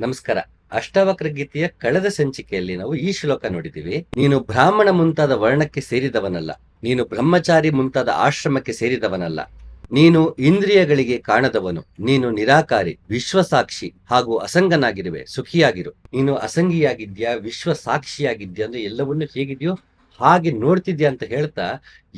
ನಮಸ್ಕಾರ. ಅಷ್ಟಾವಕ್ರ ಗೀತೆಯ ಕಳೆದ ಸಂಚಿಕೆಯಲ್ಲಿ ನಾವು ಈ ಶ್ಲೋಕ ನೋಡಿದ್ದೀವಿ. ನೀನು ಬ್ರಾಹ್ಮಣ ಮುಂತಾದ ವರ್ಣಕ್ಕೆ ಸೇರಿದವನಲ್ಲ, ನೀನು ಬ್ರಹ್ಮಚಾರಿ ಮುಂತಾದ ಆಶ್ರಮಕ್ಕೆ ಸೇರಿದವನಲ್ಲ, ನೀನು ಇಂದ್ರಿಯಗಳಿಗೆ ಕಾಣದವನು, ನೀನು ನಿರಾಕಾರಿ, ವಿಶ್ವಸಾಕ್ಷಿ ಹಾಗೂ ಅಸಂಗನಾಗಿರುವೆ, ಸುಖಿಯಾಗಿರು. ನೀನು ಅಸಂಗಿಯಾಗಿದ್ಯಾ, ವಿಶ್ವಸಾಕ್ಷಿಯಾಗಿದ್ಯಾ ಅಂದ್ರೆ ಎಲ್ಲವನ್ನೂ ಹೇಗಿದ್ಯೋ ಹಾಗೆ ನೋಡ್ತಿದ್ಯಾ ಅಂತ ಹೇಳ್ತಾ,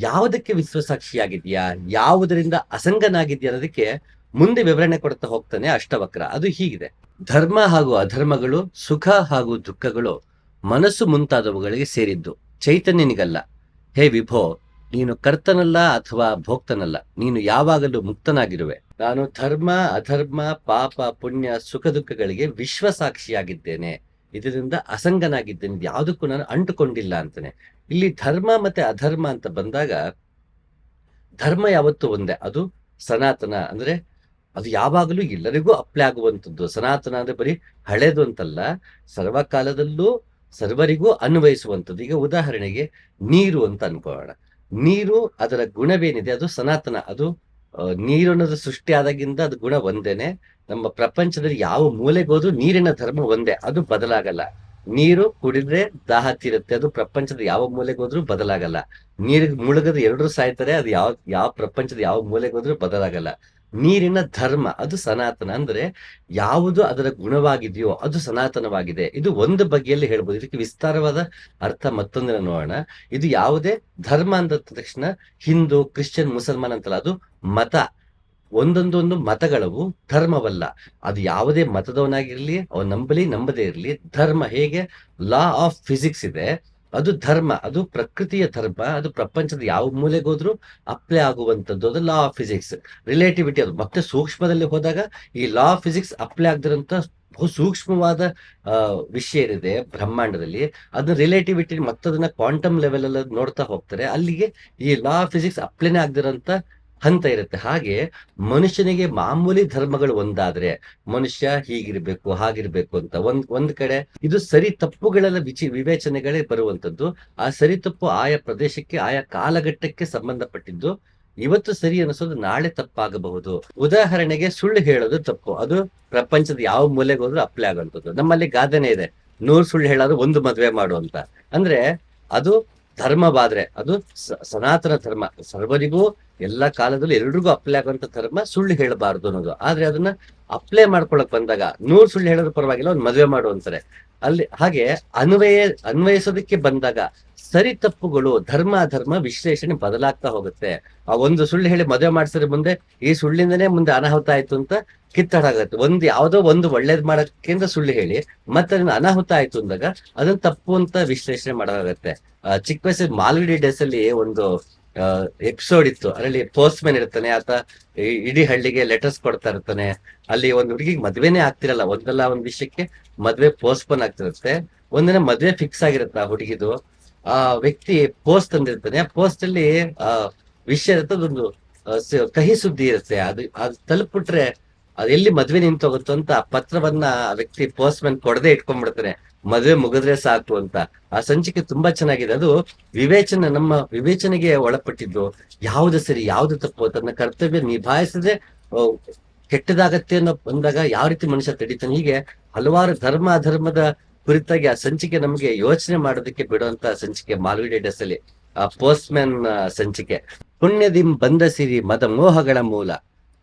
ಯಾವುದಕ್ಕೆ ವಿಶ್ವಸಾಕ್ಷಿಯಾಗಿದ್ಯಾ, ಯಾವುದರಿಂದ ಅಸಂಗನಾಗಿದ್ಯಾ ಅನ್ನೋದಕ್ಕೆ ಮುಂದೆ ವಿವರಣೆ ಕೊಡ್ತಾ ಹೋಗ್ತಾನೆ ಅಷ್ಟವಕ್ರ. ಅದು ಹೀಗಿದೆ: ಧರ್ಮ ಹಾಗೂ ಅಧರ್ಮಗಳು, ಸುಖ ಹಾಗೂ ದುಃಖಗಳು ಮನಸ್ಸು ಮುಂತಾದವುಗಳಿಗೆ ಸೇರಿದ್ದು, ಚೈತನ್ಯನಿಗಲ್ಲ. ಹೇ ವಿಭೋ, ನೀನು ಕರ್ತನಲ್ಲ ಅಥವಾ ಭೋಕ್ತನಲ್ಲ, ನೀನು ಯಾವಾಗಲೂ ಮುಕ್ತನಾಗಿರುವೆ. ನಾನು ಧರ್ಮ ಅಧರ್ಮ ಪಾಪ ಪುಣ್ಯ ಸುಖ ದುಃಖಗಳಿಗೆ ವಿಶ್ವಸಾಕ್ಷಿಯಾಗಿದ್ದೇನೆ, ಇದರಿಂದ ಅಸಂಗನಾಗಿದ್ದೇನೆ, ಯಾವುದಕ್ಕೂ ನಾನು ಅಂಟುಕೊಂಡಿಲ್ಲ ಅಂತಾನೆ. ಇಲ್ಲಿ ಧರ್ಮ ಮತ್ತೆ ಅಧರ್ಮ ಅಂತ ಬಂದಾಗ, ಧರ್ಮ ಯಾವತ್ತೂ ಒಂದೇ, ಅದು ಸನಾತನ, ಅಂದ್ರೆ ಅದು ಯಾವಾಗಲೂ ಎಲ್ಲರಿಗೂ ಅಪ್ಲೈ ಆಗುವಂಥದ್ದು. ಸನಾತನ ಅಂದ್ರೆ ಬರೀ ಹಳೇದು ಅಂತಲ್ಲ, ಸರ್ವಕಾಲದಲ್ಲೂ ಸರ್ವರಿಗೂ ಅನ್ವಯಿಸುವಂಥದ್ದು. ಈಗ ಉದಾಹರಣೆಗೆ ನೀರು ಅಂತ ಅನ್ಕೊಳ್ಳೋಣ. ನೀರು ಅದರ ಗುಣವೇನಿದೆ ಅದು ಸನಾತನ. ಅದು ನೀರು ಅನ್ನೋದು ಸೃಷ್ಟಿ ಆದಾಗಿಂದ ಅದು ಗುಣ ಒಂದೇನೆ. ನಮ್ಮ ಪ್ರಪಂಚದಲ್ಲಿ ಯಾವ ಮೂಲೆಗೋದ್ರೂ ನೀರಿನ ಧರ್ಮ ಒಂದೇ, ಅದು ಬದಲಾಗಲ್ಲ. ನೀರು ಕುಡಿದ್ರೆ ದಾಹ ತೀರುತ್ತೆ, ಅದು ಪ್ರಪಂಚದ ಯಾವ ಮೂಲೆಗೋದ್ರೂ ಬದಲಾಗಲ್ಲ. ನೀರಿಗೆ ಮುಳುಗದ ಎಲ್ಲರೂ ಸಾಯ್ತಾರೆ, ಅದು ಯಾವ ಪ್ರಪಂಚದ ಯಾವ ಮೂಲೆಗೋದ್ರೂ ಬದಲಾಗಲ್ಲ. ನೀರಿನ ಧರ್ಮ ಅದು ಸನಾತನ, ಅಂದ್ರೆ ಯಾವುದು ಅದರ ಗುಣವಾಗಿದೆಯೋ ಅದು ಸನಾತನವಾಗಿದೆ. ಇದು ಒಂದು ಬಗೆಯಲ್ಲಿ ಹೇಳ್ಬೋದು. ಇದಕ್ಕೆ ವಿಸ್ತಾರವಾದ ಅರ್ಥ ಮತ್ತೊಂದನ್ನು ನೋಡೋಣ. ಇದು ಯಾವುದೇ ಧರ್ಮ ಅಂದ ತಕ್ಷಣ ಹಿಂದೂ ಕ್ರಿಶ್ಚಿಯನ್ ಮುಸಲ್ಮಾನ್ ಅಂತಲ್ಲ, ಅದು ಮತ. ಒಂದೊಂದೊಂದು ಮತಗಳವು ಧರ್ಮವಲ್ಲ. ಅದು ಯಾವುದೇ ಮತದವನಾಗಿರ್ಲಿ, ಅವನು ನಂಬಲಿ ನಂಬದೇ ಇರಲಿ, ಧರ್ಮ ಹೇಗೆ ಲಾ ಆಫ್ ಫಿಸಿಕ್ಸ್ ಇದೆ, ಅದು ಧರ್ಮ, ಅದು ಪ್ರಕೃತಿಯ ಧರ್ಮ, ಅದು ಪ್ರಪಂಚದ ಯಾವ ಮೂಲೆಗೋದ್ರೂ ಅಪ್ಲೈ ಆಗುವಂಥದ್ದು, ಅದು ಲಾ ಆಫ್ ಫಿಸಿಕ್ಸ್. ರಿಲೇಟಿವಿಟಿ ಅದು ಮತ್ತೆ ಸೂಕ್ಷ್ಮದಲ್ಲಿ ಹೋದಾಗ ಈ ಲಾ ಆಫ್ ಫಿಸಿಕ್ಸ್ ಅಪ್ಲೈ ಆಗದಿರೋಂಥ ಬಹು ಸೂಕ್ಷ್ಮವಾದ ವಿಷಯ ಏನಿದೆ ಬ್ರಹ್ಮಾಂಡದಲ್ಲಿ, ಅದನ್ನ ರಿಲೇಟಿವಿಟಿ ಮತ್ತದನ್ನ ಕ್ವಾಂಟಮ್ ಲೆವೆಲ್ ಅಲ್ಲಿ ನೋಡ್ತಾ ಹೋಗ್ತಾರೆ. ಅಲ್ಲಿಗೆ ಈ ಲಾ ಆಫ್ ಫಿಸಿಕ್ಸ್ ಅಪ್ಲೈನೇ ಆಗದಿರೋಂಥ ಹಂತ ಇರುತ್ತೆ. ಹಾಗೆ ಮನುಷ್ಯನಿಗೆ ಮಾಮೂಲಿ ಧರ್ಮಗಳು ಒಂದಾದ್ರೆ ಮನುಷ್ಯ ಹೀಗಿರ್ಬೇಕು ಹಾಗಿರ್ಬೇಕು ಅಂತ ಒಂದ್ ಕಡೆ ಇದು ಸರಿ ತಪ್ಪುಗಳೆಲ್ಲ ವಿವೇಚನೆಗಳೇ ಬರುವಂತದ್ದು. ಆ ಸರಿ ತಪ್ಪು ಆಯಾ ಪ್ರದೇಶಕ್ಕೆ ಆಯಾ ಕಾಲಘಟ್ಟಕ್ಕೆ ಸಂಬಂಧಪಟ್ಟಿದ್ದು. ಇವತ್ತು ಸರಿ ಅನಿಸೋದು ನಾಳೆ ತಪ್ಪಾಗಬಹುದು. ಉದಾಹರಣೆಗೆ ಸುಳ್ಳು ಹೇಳೋದು ತಪ್ಪು, ಅದು ಪ್ರಪಂಚದ ಯಾವ ಮೂಲೆಗೆ ಹೋದ್ರೂ ಅಪ್ಲೈ ಆಗುವಂಥದ್ದು. ನಮ್ಮಲ್ಲಿ ಗಾದೆನೇ ಇದೆ, 100 ಸುಳ್ಳು ಹೇಳೋದು ಒಂದು ಮದ್ವೆ ಮಾಡು ಅಂತ. ಅಂದ್ರೆ ಅದು ಧರ್ಮವಾದ್ರೆ ಅದು ಸನಾತನ ಧರ್ಮ, ಸರ್ವರಿಗೂ ಎಲ್ಲಾ ಕಾಲದಲ್ಲೂ ಎಲ್ರಿಗೂ ಅಪ್ಲೈ ಆಗುವಂತ ಧರ್ಮ ಸುಳ್ಳು ಹೇಳಬಾರ್ದು ಅನ್ನೋದು. ಆದ್ರೆ ಅದನ್ನ ಅಪ್ಲೈ ಮಾಡ್ಕೊಳಕ್ ಬಂದಾಗ 100 ಸುಳ್ಳು ಹೇಳೋದು ಪರವಾಗಿಲ್ಲ, ಒಂದ್ ಮದ್ವೆ ಮಾಡು ಅಂತಾರೆ. ಅಲ್ಲಿ ಹಾಗೆ ಅನ್ವಯಿಸೋದಕ್ಕೆ ಬಂದಾಗ ಸರಿ ತಪ್ಪುಗಳು, ಧರ್ಮ ಅಧರ್ಮ ವಿಶ್ಲೇಷಣೆ ಬದಲಾಗ್ತಾ ಹೋಗುತ್ತೆ. ಆ ಒಂದು ಸುಳ್ಳು ಹೇಳಿ ಮದುವೆ ಮಾಡ್ಸಿದ್ರೆ ಮುಂದೆ ಈ ಸುಳ್ಳಿಂದನೇ ಮುಂದೆ ಅನಾಹುತ ಆಯ್ತು ಅಂತ ಕಿತ್ತಾಡಾಗತ್ತೆ. ಯಾವುದೋ ಒಂದು ಒಳ್ಳೇದ್ ಮಾಡಕ್ಕಿಂತ ಸುಳ್ಳು ಹೇಳಿ ಮತ್ತೆ ಅದನ್ನ ಅನಾಹುತ ಆಯ್ತು ಅಂದಾಗ ಅದನ್ನ ತಪ್ಪು ಅಂತ ವಿಶ್ಲೇಷಣೆ ಮಾಡೋದಾಗತ್ತೆ. ಚಿಕ್ಕ ವಯಸ್ಸಲ್ಲಿ ಮಾಲ್ಗುಡಿ ಡೇಸ್ ಅಲ್ಲಿ ಒಂದು ಎಪಿಸೋಡ್ ಇತ್ತು. ಅದರಲ್ಲಿ ಪೋಸ್ಟ್ ಮ್ಯಾನ್ ಇರ್ತಾನೆ, ಆತ ಇಡೀ ಹಳ್ಳಿಗೆ ಲೆಟರ್ಸ್ ಕೊಡ್ತಾ ಇರ್ತಾನೆ. ಅಲ್ಲಿ ಒಂದು ಹುಡುಗಿಗೆ ಮದ್ವೆನೇ ಆಗ್ತಿರಲ್ಲ, ಒಂದಲ್ಲ ಒಂದ್ ವಿಷಯಕ್ಕೆ ಮದ್ವೆ ಪೋಸ್ಟ್ಪೋನ್ ಆಗ್ತಿರುತ್ತೆ. ಒಂದಿನ ಮದ್ವೆ ಫಿಕ್ಸ್ ಆಗಿರುತ್ತೆ ಆ ಹುಡುಗಿದು. ಆ ವ್ಯಕ್ತಿ ಪೋಸ್ಟ್ ತಂದಿರ್ತಾನೆ. ಆ ಪೋಸ್ಟ್ ಅಲ್ಲಿ ವಿಷಯ ಇರುತ್ತೆ, ಅದೊಂದು ಕಹಿ ಸುದ್ದಿ ಇರುತ್ತೆ. ಅದು ತಲುಪಿಟ್ರೆ ಅದು ಎಲ್ಲಿ ಮದ್ವೆ ನಿಂತೋಗುತ್ತೋ ಅಂತ ಆ ಪತ್ರವನ್ನ ಆ ವ್ಯಕ್ತಿ ಪೋಸ್ಟ್ ಮ್ಯಾನ್ ಕೊಡದೆ ಇಟ್ಕೊಂಡ್ಬಿಡ್ತಾನೆ, ಮದ್ವೆ ಮುಗಿದ್ರೆ ಸಾಕು ಅಂತ. ಆ ಸಂಚಿಕೆ ತುಂಬಾ ಚೆನ್ನಾಗಿದೆ. ಅದು ನಮ್ಮ ವಿವೇಚನೆಗೆ ಒಳಪಟ್ಟಿದ್ದು. ಯಾವ್ದು ಸರಿ ಯಾವ್ದು ತಪ್ಪು, ತನ್ನ ಕರ್ತವ್ಯ ನಿಭಾಯಿಸದೆ ಕೆಟ್ಟದಾಗತ್ತೆ ಅನ್ನೋ ಬಂದಾಗ ಯಾವ ರೀತಿ ಮನುಷ್ಯ ತಡೀತಾನೆ. ಹೀಗೆ ಹಲವಾರು ಧರ್ಮ ಅಧರ್ಮದ ಕುರಿತಾಗಿ ಆ ಸಂಚಿಕೆ ನಮಗೆ ಯೋಚನೆ ಮಾಡೋದಕ್ಕೆ ಬಿಡುವಂತ ಸಂಚಿಕೆ ಮಾಲ್ಗುಡಿ ಡೇಸ್ ಅಲ್ಲಿ ಆ ಪೋಸ್ಟ್ ಮ್ಯಾನ್ ಸಂಚಿಕೆ. ಪುಣ್ಯದಿಂ ಬಂದ ಸಿರಿ ಮದ ಮೋಹಗಳ ಮೂಲ,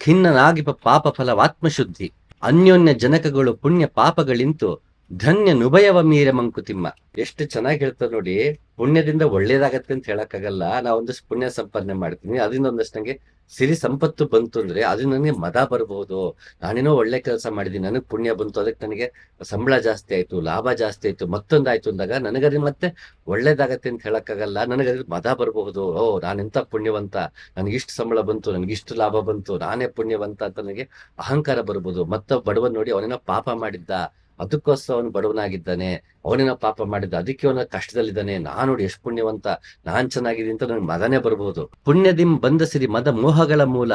ಖಿನ್ನನಾಗಿಪ ಪಾಪ ಫಲವಾತ್ಮಶುದ್ಧಿ, ಅನ್ಯೋನ್ಯ ಜನಕಗಳು ಪುಣ್ಯ ಪಾಪಗಳಿಂತು, ಧನ್ಯ ನುಭಯವ ಮೀರ ಮಂಕುತಿಮ್ಮ. ಎಷ್ಟು ಚೆನ್ನಾಗಿ ಹೇಳ್ತಾರೆ ನೋಡಿ. ಪುಣ್ಯದಿಂದ ಒಳ್ಳೇದಾಗತ್ತೆ ಅಂತ ಹೇಳಕ್ಕಾಗಲ್ಲ. ನಾ ಒಂದಷ್ಟು ಪುಣ್ಯ ಸಂಪಾದನೆ ಮಾಡ್ತೀನಿ, ಅದರಿಂದ ಒಂದಷ್ಟು ನಂಗೆ ಸಿರಿ ಸಂಪತ್ತು ಬಂತು ಅಂದ್ರೆ ಅದು ನನಗೆ ಮದ ಬರಬಹುದು. ನಾನೇನೋ ಒಳ್ಳೆ ಕೆಲಸ ಮಾಡಿದೀನಿ, ನನಗ್ ಪುಣ್ಯ ಬಂತು, ಅದಕ್ಕೆ ನನಗೆ ಸಂಬಳ ಜಾಸ್ತಿ ಆಯ್ತು, ಲಾಭ ಜಾಸ್ತಿ ಆಯ್ತು, ಮತ್ತೊಂದಾಯ್ತು ಅಂದಾಗ ನನಗದು ಮತ್ತೆ ಒಳ್ಳೇದಾಗತ್ತೆ ಅಂತ ಹೇಳಕ್ಕಾಗಲ್ಲ. ನನಗದ್ರ ಮದ ಬರಬಹುದು. ಓ, ನಾನೆಂತ ಪುಣ್ಯವಂತ, ನನಗಿಷ್ಟು ಸಂಬಳ ಬಂತು, ನನಗಿಷ್ಟು ಲಾಭ ಬಂತು, ನಾನೇ ಪುಣ್ಯವಂತ ಅಂತ ನನಗೆ ಅಹಂಕಾರ ಬರ್ಬೋದು. ಮತ್ತ ಬಡವನ್ ನೋಡಿ ಅವನೇನೋ ಪಾಪ ಮಾಡಿದ್ದ, ಅದಕ್ಕೋಸ್ಕರ ಅವನು ಬಡವನಾಗಿದ್ದಾನೆ, ಅವನೇನೋ ಪಾಪ ಮಾಡಿದ್ದ, ಅದಕ್ಕೆ ಅವನ ಕಷ್ಟದಲ್ಲಿದ್ದಾನೆ, ನಾನು ನೋಡಿ ಎಷ್ಟು ಪುಣ್ಯವಂತ, ನಾನ್ ಚೆನ್ನಾಗಿದ್ದೀನಿ ಅಂತ ನನ್ಗೆ ಮದನೇ ಬರಬಹುದು. ಪುಣ್ಯದಿಂ ಬಂದ ಸಿರಿ ಮದ ಮೋಹಗಳ ಮೂಲ,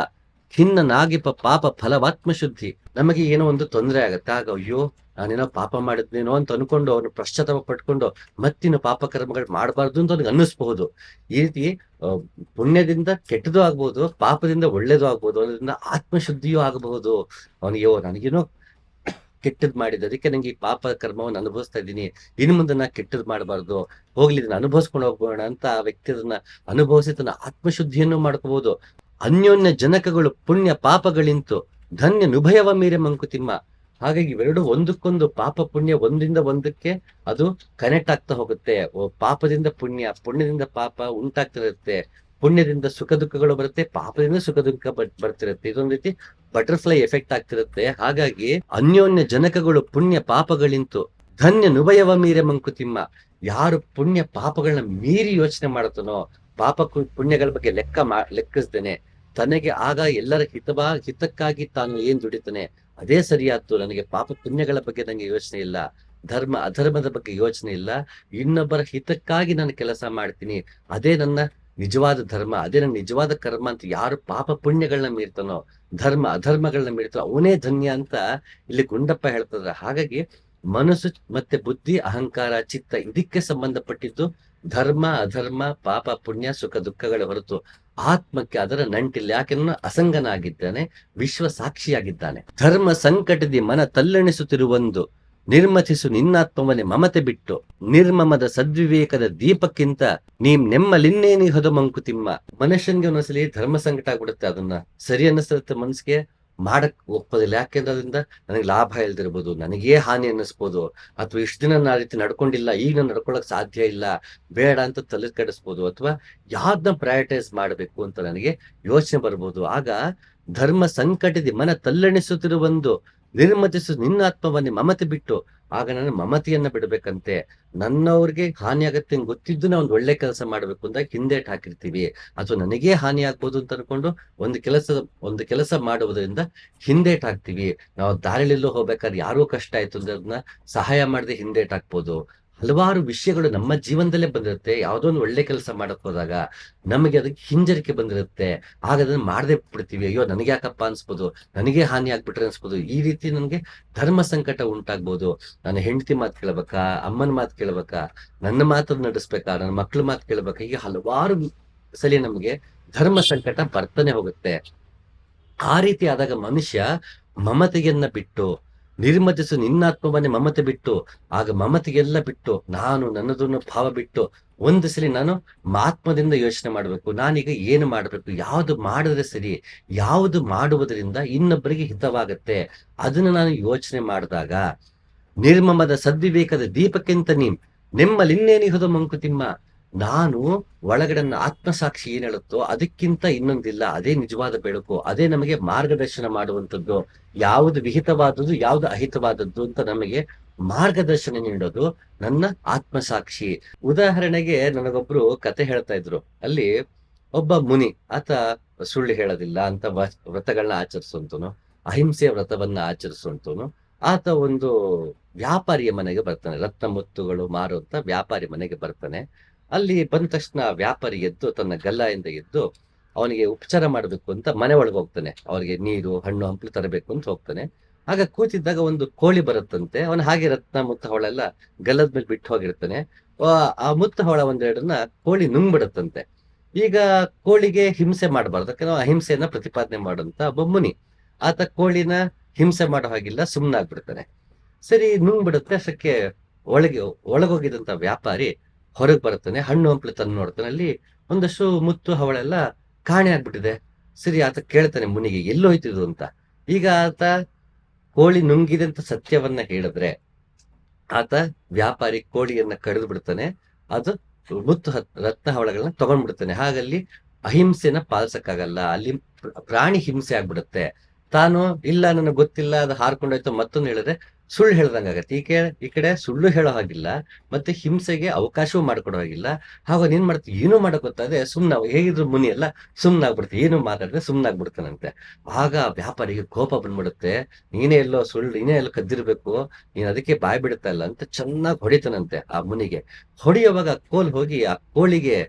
ಖಿನ್ನನಾಗಿಪ ಪಾಪ ಫಲವಾತ್ಮಶುದ್ಧಿ. ನಮಗೆ ಏನೋ ಒಂದು ತೊಂದರೆ ಆಗತ್ತೆ, ಆಗ ಅಯ್ಯೋ ನಾನೇನೋ ಪಾಪ ಮಾಡಿದ್ನೇನೋ ಅಂತ ಅನ್ಕೊಂಡು ಅವನು ಪಶ್ಚಾತ್ತಾಪ ಪಟ್ಕೊಂಡು ಮತ್ತಿನ್ನು ಪಾಪ ಕರ್ಮಗಳು ಮಾಡಬಾರ್ದು ಅಂತ ಅವ್ನಿಗೆ ಅನ್ನಿಸ್ಬಹುದು. ಈ ರೀತಿ ಪುಣ್ಯದಿಂದ ಕೆಟ್ಟದ್ದು ಆಗ್ಬಹುದು, ಪಾಪದಿಂದ ಒಳ್ಳೇದು ಆಗ್ಬಹುದು, ಅದರಿಂದ ಆತ್ಮಶುದ್ಧಿಯೂ ಆಗಬಹುದು. ಅವನಿಗೆ ನನಗೇನೋ ಕೆಟ್ಟದ್ ಮಾಡಿದೆ, ಅದಕ್ಕೆ ನಂಗೆ ಈ ಪಾಪ ಕರ್ಮವನ್ನು ಅನುಭವಿಸ್ತಾ ಇದ್ದೀನಿ, ಇನ್ನು ಮುಂದೆ ನಾ ಕೆಟ್ಟದ್ ಮಾಡಬಾರ್ದು, ಹೋಗ್ಲಿ ಇದನ್ನ ಅನುಭವಿಸ್ಕೊಂಡು ಹೋಗೋಣ ಅಂತ ಆ ವ್ಯಕ್ತಿ ಅದನ್ನ ಅನುಭವಿಸಿ ತನ್ನ ಆತ್ಮಶುದ್ಧಿಯನ್ನು ಮಾಡ್ಕೋಬಹುದು. ಅನ್ಯೋನ್ಯ ಜನಕಗಳು ಪುಣ್ಯ ಪಾಪಗಳಿಂತು ಧನ್ಯ ನುಭಯವ ಮೀರೆ ಮಂಕುತಿಮ್ಮ. ಹಾಗಾಗಿ ಇವೆರಡು ಒಂದಕ್ಕೊಂದು, ಪಾಪ ಪುಣ್ಯ ಒಂದಿಂದ ಒಂದಕ್ಕೆ ಅದು ಕನೆಕ್ಟ್ ಆಗ್ತಾ ಹೋಗುತ್ತೆ. ಪಾಪದಿಂದ ಪುಣ್ಯ, ಪುಣ್ಯದಿಂದ ಪಾಪ ಉಂಟಾಗ್ತಿರುತ್ತೆ, ಪುಣ್ಯದಿಂದ ಸುಖ ದುಃಖಗಳು ಬರುತ್ತೆ, ಪಾಪದಿಂದ ಸುಖ ದುಃಖ ಬರ್ತಿರುತ್ತೆ. ಇದೊಂದು ರೀತಿ ಬಟರ್ಫ್ಲೈ ಎಫೆಕ್ಟ್ ಆಗ್ತಿರುತ್ತೆ. ಹಾಗಾಗಿ ಅನ್ಯೋನ್ಯ ಜನಕಗಳು ಪುಣ್ಯ ಪಾಪಗಳಿಂತು ಧನ್ಯ ನುಭಯವ ಮೀರೆ ಮಂಕುತಿಮ್ಮ. ಯಾರು ಪುಣ್ಯ ಪಾಪಗಳನ್ನ ಮೀರಿ ಯೋಚನೆ ಮಾಡುತ್ತಾನೋ, ಪಾಪ ಪುಣ್ಯಗಳ ಬಗ್ಗೆ ಲೆಕ್ಕಿಸ್ದೇನೆ ತನಗೆ ಆಗ ಎಲ್ಲರ ಹಿತಕ್ಕಾಗಿ ತಾನು ಏನ್ ದುಡಿತಾನೆ ಅದೇ ಸರಿಯಾದ್ದು, ನನಗೆ ಪಾಪ ಪುಣ್ಯಗಳ ಬಗ್ಗೆ ನಂಗೆ ಯೋಚನೆ ಇಲ್ಲ, ಧರ್ಮ ಅಧರ್ಮದ ಬಗ್ಗೆ ಯೋಚನೆ ಇಲ್ಲ, ಇನ್ನೊಬ್ಬರ ಹಿತಕ್ಕಾಗಿ ನಾನು ಕೆಲಸ ಮಾಡ್ತೀನಿ, ಅದೇ ನನ್ನ ನಿಜವಾದ ಧರ್ಮ, ಅದೇ ನನ್ನ ನಿಜವಾದ ಕರ್ಮ ಅಂತ ಯಾರು ಪಾಪ ಪುಣ್ಯಗಳನ್ನ ಮೀರ್ತಾನೋ, ಧರ್ಮ ಅಧರ್ಮಗಳನ್ನ ಮೀರ್ತಾನೋ ಅವನೇ ಧನ್ಯ ಅಂತ ಇಲ್ಲಿ ಗುಂಡಪ್ಪ ಹೇಳ್ತದ. ಹಾಗಾಗಿ ಮನಸ್ಸು ಮತ್ತೆ ಬುದ್ಧಿ, ಅಹಂಕಾರ, ಚಿತ್ತ ಇದಕ್ಕೆ ಸಂಬಂಧಪಟ್ಟಿದ್ದು ಧರ್ಮ ಅಧರ್ಮ, ಪಾಪ ಪುಣ್ಯ, ಸುಖ ದುಃಖಗಳ ಹೊರತು ಆತ್ಮಕ್ಕೆ ಅದರ ನಂಟಿಲ್ಲ. ಯಾಕೆ ಅಸಂಗನಾಗಿದ್ದಾನೆ, ವಿಶ್ವ ಸಾಕ್ಷಿಯಾಗಿದ್ದಾನೆ. ಧರ್ಮ ಸಂಕಟದಿ ಮನ ತಲ್ಲಣಿಸುತ್ತಿರುವೊಂದು ನಿರ್ಮಥಿಸು ನಿನ್ನಾತ್ಮವನ್ನೇ ಮಮತೆ ಬಿಟ್ಟು, ನಿರ್ಮಮದ ಸದ್ವಿವೇಕದ ದೀಪಕ್ಕಿಂತ ನೆಮ್ಮಲಿನ್ನೇನಿಹದು ಮಂಕುತಿಮ್ಮ. ಮನುಷ್ಯನ್ಗೆ ಒಂದೊಂದ್ಸಲಿ ಧರ್ಮ ಸಂಕಟ ಆಗ್ಬಿಡುತ್ತೆ, ಅದನ್ನ ಸರಿ ಅನ್ನಿಸುತ್ತೆ, ಮನಸ್ಸಿಗೆ ಮಾಡಕ್ ಒಪ್ಪೋದಿಲ್ಲ. ಯಾಕೆಂದ್ರೆ ಅದರಿಂದ ನನಗೆ ಲಾಭ ಇಲ್ದಿರ್ಬೋದು, ನನಗೇ ಹಾನಿ ಅನ್ನಿಸ್ಬೋದು, ಅಥವಾ ಇಷ್ಟು ದಿನ ನಾ ರೀತಿ ನಡ್ಕೊಂಡಿಲ್ಲ, ಈಗ ನಾನು ನಡ್ಕೊಳಕ್ ಸಾಧ್ಯ ಇಲ್ಲ, ಬೇಡ ಅಂತ ತಲೆ ಕೆಡಿಸ್ಬೋದು, ಅಥವಾ ಯಾವ್ದನ್ನ ಪ್ರಯಾರಿಟೈಸ್ ಮಾಡ್ಬೇಕು ಅಂತ ನನಗೆ ಯೋಚನೆ ಬರ್ಬೋದು. ಆಗ ಧರ್ಮ ಸಂಕಟದಿ ಮನ ತಲ್ಲಣಿಸುತ್ತಿರುವೊಂದು ನಿರ್ಮತಿಸು ನಿನ್ನಾತ್ಮವನ್ನೇ ಮಮತೆ ಬಿಟ್ಟು, ಆಗ ನಾನು ಮಮತೆಯನ್ನ ಬಿಡ್ಬೇಕಂತೆ. ನನ್ನವ್ರಿಗೆ ಹಾನಿ ಆಗತ್ತೆ ಗೊತ್ತಿದ್ದು ನಾವು ಒಂದು ಒಳ್ಳೆ ಕೆಲಸ ಮಾಡ್ಬೇಕು ಅಂತ ಹಿಂದೇಟ್ ಹಾಕಿರ್ತೀವಿ, ಅಥವಾ ನನಗೇ ಹಾನಿ ಆಗ್ಬೋದು ಅಂತ ಅನ್ಕೊಂಡು ಒಂದು ಕೆಲಸ ಮಾಡುವುದರಿಂದ ಹಿಂದೇಟ್ ಹಾಕ್ತಿವಿ. ನಾವು ದಾರಿಲೆಲ್ಲೋ ಹೋಗ್ಬೇಕಾದ್ರೆ ಯಾರೋ ಕಷ್ಟ ಆಯ್ತು ಅಂದ್ರೆ ಅದನ್ನ ಸಹಾಯ ಮಾಡದೆ ಹಿಂದೇಟ್ ಹಾಕ್ಬೋದು. ಹಲವಾರು ವಿಷಯಗಳು ನಮ್ಮ ಜೀವನದಲ್ಲೇ ಬಂದಿರುತ್ತೆ. ಯಾವುದೋ ಒಂದು ಒಳ್ಳೆ ಕೆಲಸ ಮಾಡಕ್ ಹೋದಾಗ ನಮಗೆ ಅದಕ್ಕೆ ಹಿಂಜರಿಕೆ ಬಂದಿರುತ್ತೆ, ಆಗ ಅದನ್ನ ಮಾಡದೆ ಬಿಡ್ತೀವಿ. ಅಯ್ಯೋ ನನಗೆ ಯಾಕಪ್ಪ ಅನ್ಸ್ಬೋದು, ನನಗೆ ಹಾನಿ ಆಗ್ಬಿಟ್ರೆ ಅನ್ಸ್ಬೋದು. ಈ ರೀತಿ ನನಗೆ ಧರ್ಮ ಸಂಕಟ ಉಂಟಾಗ್ಬೋದು. ನನ್ನ ಹೆಂಡತಿ ಮಾತು ಕೇಳ್ಬೇಕಾ, ಅಮ್ಮನ ಮಾತು ಕೇಳ್ಬೇಕಾ, ನನ್ನ ಮಾತನ್ನ ನಡೆಸ್ಬೇಕಾ, ನನ್ನ ಮಕ್ಳ ಮಾತು ಕೇಳ್ಬೇಕಾ, ಹೀಗೆ ಹಲವಾರು ಸಲ ನಮಗೆ ಧರ್ಮ ಸಂಕಟ ಬರ್ತಾನೆ ಹೋಗುತ್ತೆ. ಆ ರೀತಿ ಆದಾಗ ಮನುಷ್ಯ ಮಮತೆಯನ್ನ ಬಿಟ್ಟು, ನಿರ್ಮತಿಸು ನಿನ್ನಾತ್ಮವನ್ನೇ ಮಮತೆ ಬಿಟ್ಟು, ಆಗ ಮಮತೆಗೆಲ್ಲ ಬಿಟ್ಟು ನಾನು ನನ್ನದನ್ನು ಭಾವ ಬಿಟ್ಟು ಒಂದು ಸಲ ನಾನು ಆತ್ಮದಿಂದ ಯೋಚನೆ ಮಾಡ್ಬೇಕು, ನಾನೀಗ ಏನು ಮಾಡ್ಬೇಕು, ಯಾವುದು ಮಾಡಿದ್ರೆ ಸರಿ, ಯಾವುದು ಮಾಡುವುದರಿಂದ ಇನ್ನೊಬ್ಬರಿಗೆ ಹಿತವಾಗತ್ತೆ, ಅದನ್ನ ನಾನು ಯೋಚನೆ ಮಾಡಿದಾಗ ನಿರ್ಮಮದ ಸದ್ವಿವೇಕದ ದೀಪಕ್ಕಿಂತ ನೆಮ್ಮಲಿನ್ನೇನಿಹುದು ಮಂಕುತಿಮ್ಮ. ನಾನು ಒಳಗಡೆನ ಆತ್ಮಸಾಕ್ಷಿ ಏನ್ ಹೇಳುತ್ತೋ ಅದಕ್ಕಿಂತ ಇನ್ನೊಂದಿಲ್ಲ, ಅದೇ ನಿಜವಾದ ಬೆಳಕು, ಅದೇ ನಮಗೆ ಮಾರ್ಗದರ್ಶನ ಮಾಡುವಂಥದ್ದು. ಯಾವುದು ವಿಹಿತವಾದದ್ದು, ಯಾವುದು ಅಹಿತವಾದದ್ದು ಅಂತ ನಮಗೆ ಮಾರ್ಗದರ್ಶನ ನೀಡೋದು ನನ್ನ ಆತ್ಮಸಾಕ್ಷಿ. ಉದಾಹರಣೆಗೆ ನನಗೊಬ್ರು ಕತೆ ಹೇಳ್ತಾ ಇದ್ರು. ಅಲ್ಲಿ ಒಬ್ಬ ಮುನಿ, ಆತ ಸುಳ್ಳು ಹೇಳೋದಿಲ್ಲ ಅಂತ ವ್ರತಗಳನ್ನ ಆಚರಿಸುವಂತನು, ಅಹಿಂಸೆಯ ವ್ರತವನ್ನ ಆಚರಿಸುವಂತನು. ಆತ ಒಂದು ವ್ಯಾಪಾರಿಯ ಮನೆಗೆ ಬರ್ತಾನೆ, ರತ್ನ ಮುತ್ತುಗಳು ಮಾರುವಂತ ವ್ಯಾಪಾರಿ ಮನೆಗೆ ಬರ್ತಾನೆ. ಅಲ್ಲಿ ಬಂದ ತಕ್ಷಣ ವ್ಯಾಪಾರಿ ಎದ್ದು ತನ್ನ ಗಲ್ಲಾಯಿಂದ ಎದ್ದು ಅವನಿಗೆ ಉಪಚಾರ ಮಾಡಬೇಕು ಅಂತ ಮನೆ ಒಳಗೆ ಹೋಗ್ತಾನೆ. ಅವ್ರಿಗೆ ನೀರು ಹಣ್ಣು ಹಂಪಲು ತರಬೇಕು ಅಂತ ಹೋಗ್ತಾನೆ. ಆಗ ಕೂತಿದ್ದಾಗ ಒಂದು ಕೋಳಿ ಬರುತ್ತಂತೆ. ಅವನು ಹಾಗೆ ರತ್ನ ಮುತ್ತ ಹೊಳೆಲ್ಲ ಗಲ್ಲದ ಮೇಲೆ ಬಿಟ್ಟು ಹೋಗಿರ್ತಾನೆ. ಆ ಮುತ್ತ ಹೊಳ ಒಂದೆರಡನ್ನ ಕೋಳಿ ನುಂಗ್ಬಿಡುತ್ತಂತೆ. ಈಗ ಕೋಳಿಗೆ ಹಿಂಸೆ ಮಾಡಬಾರ್ದು, ಯಾಕಂದ್ರೆ ಅಹಿಂಸೆಯನ್ನ ಪ್ರತಿಪಾದನೆ ಮಾಡುವಂತ ಒಬ್ಬ ಮುನಿ. ಆತ ಕೋಳಿನ ಹಿಂಸೆ ಮಾಡೋ ಹಾಗಿಲ್ಲ, ಸುಮ್ಮನಾಗ್ಬಿಡ್ತಾನೆ. ಸರಿ, ನುಂಗ್ಬಿಡುತ್ತೆ. ಅಷ್ಟಕ್ಕೆ ಒಳಗೋಗಿದಂತ ವ್ಯಾಪಾರಿ ಹೊರಗೆ ಬರ್ತಾನೆ, ಹಣ್ಣು ಹಂಪಲು ತಂದು ನೋಡ್ತಾನೆ. ಅಲ್ಲಿ ಒಂದಷ್ಟು ಮುತ್ತು ಹವಳೆಲ್ಲ ಕಾಣೆ ಆಗ್ಬಿಟ್ಟಿದೆ. ಸರಿ, ಆತ ಕೇಳ್ತಾನೆ ಮುನಿಗೆ ಎಲ್ಲೋಯ್ತಿದ್ರು ಅಂತ. ಈಗ ಆತ ಕೋಳಿ ನುಂಗಿದೆ ಅಂತ ಸತ್ಯವನ್ನ ಹೇಳಿದ್ರೆ ಆತ ವ್ಯಾಪಾರಿ ಕೋಳಿಯನ್ನ ಕಡಿದು ಬಿಡ್ತಾನೆ, ಅದು ಮುತ್ತು ರತ್ನ ಹವಳಗಳನ್ನ ತಗೊಂಡ್ಬಿಡ್ತಾನೆ. ಹಾಗಲ್ಲಿ ಅಹಿಂಸೆನ ಪಾಲಿಸಕ್ಕಾಗಲ್ಲ, ಅಲ್ಲಿ ಪ್ರಾಣಿ ಹಿಂಸೆ ಆಗ್ಬಿಡುತ್ತೆ. ತಾನು ಇಲ್ಲ ನನಗೆ ಗೊತ್ತಿಲ್ಲ ಅದು ಹಾರ್ಕೊಂಡೋಯ್ತು ಮತ್ತೊಂದು ಹೇಳಿದ್ರೆ ಸುಳ್ಳು ಹೇಳ್ದಂಗಾಗತ್ತೆ. ಈ ಕಡೆ ಸುಳ್ಳು ಹೇಳೋ ಹಾಗಿಲ್ಲ, ಮತ್ತೆ ಹಿಂಸೆಗೆ ಅವಕಾಶವೂ ಮಾಡ್ಕೊಡೋ ಹಾಗಿಲ್ಲ. ಹಾಗ ಏನ್ ಮಾಡ್ತೀವಿ, ಏನೂ ಮಾಡಕ್ ಗೊತ್ತಾದ್ರೆ ಹೇಗಿದ್ರು ಮುನಿ ಎಲ್ಲ ಸುಮ್ನಾಗ್ಬಿಡ್ತೀವಿ, ಏನು ಮಾತಾಡಿದ್ರೆ ಸುಮ್ನಾಗ್ಬಿಡ್ತಾನಂತೆ. ಆಗ ವ್ಯಾಪಾರಿಗೆ ಕೋಪ ಬಂದ್ಬಿಡುತ್ತೆ. ನೀನೇ ಎಲ್ಲೋ ಕದ್ದಿರ್ಬೇಕು, ನೀನ್ ಅದಕ್ಕೆ ಬಾಯ್ ಬಿಡುತ್ತಾ ಇಲ್ಲ ಅಂತ ಚೆನ್ನಾಗಿ ಹೊಡಿತಾನಂತೆ ಆ ಮುನಿಗೆ. ಹೊಡಿಯುವಾಗ ಕೋಲ್ ಹೋಗಿ ಆ ಕೋಳಿಗೆ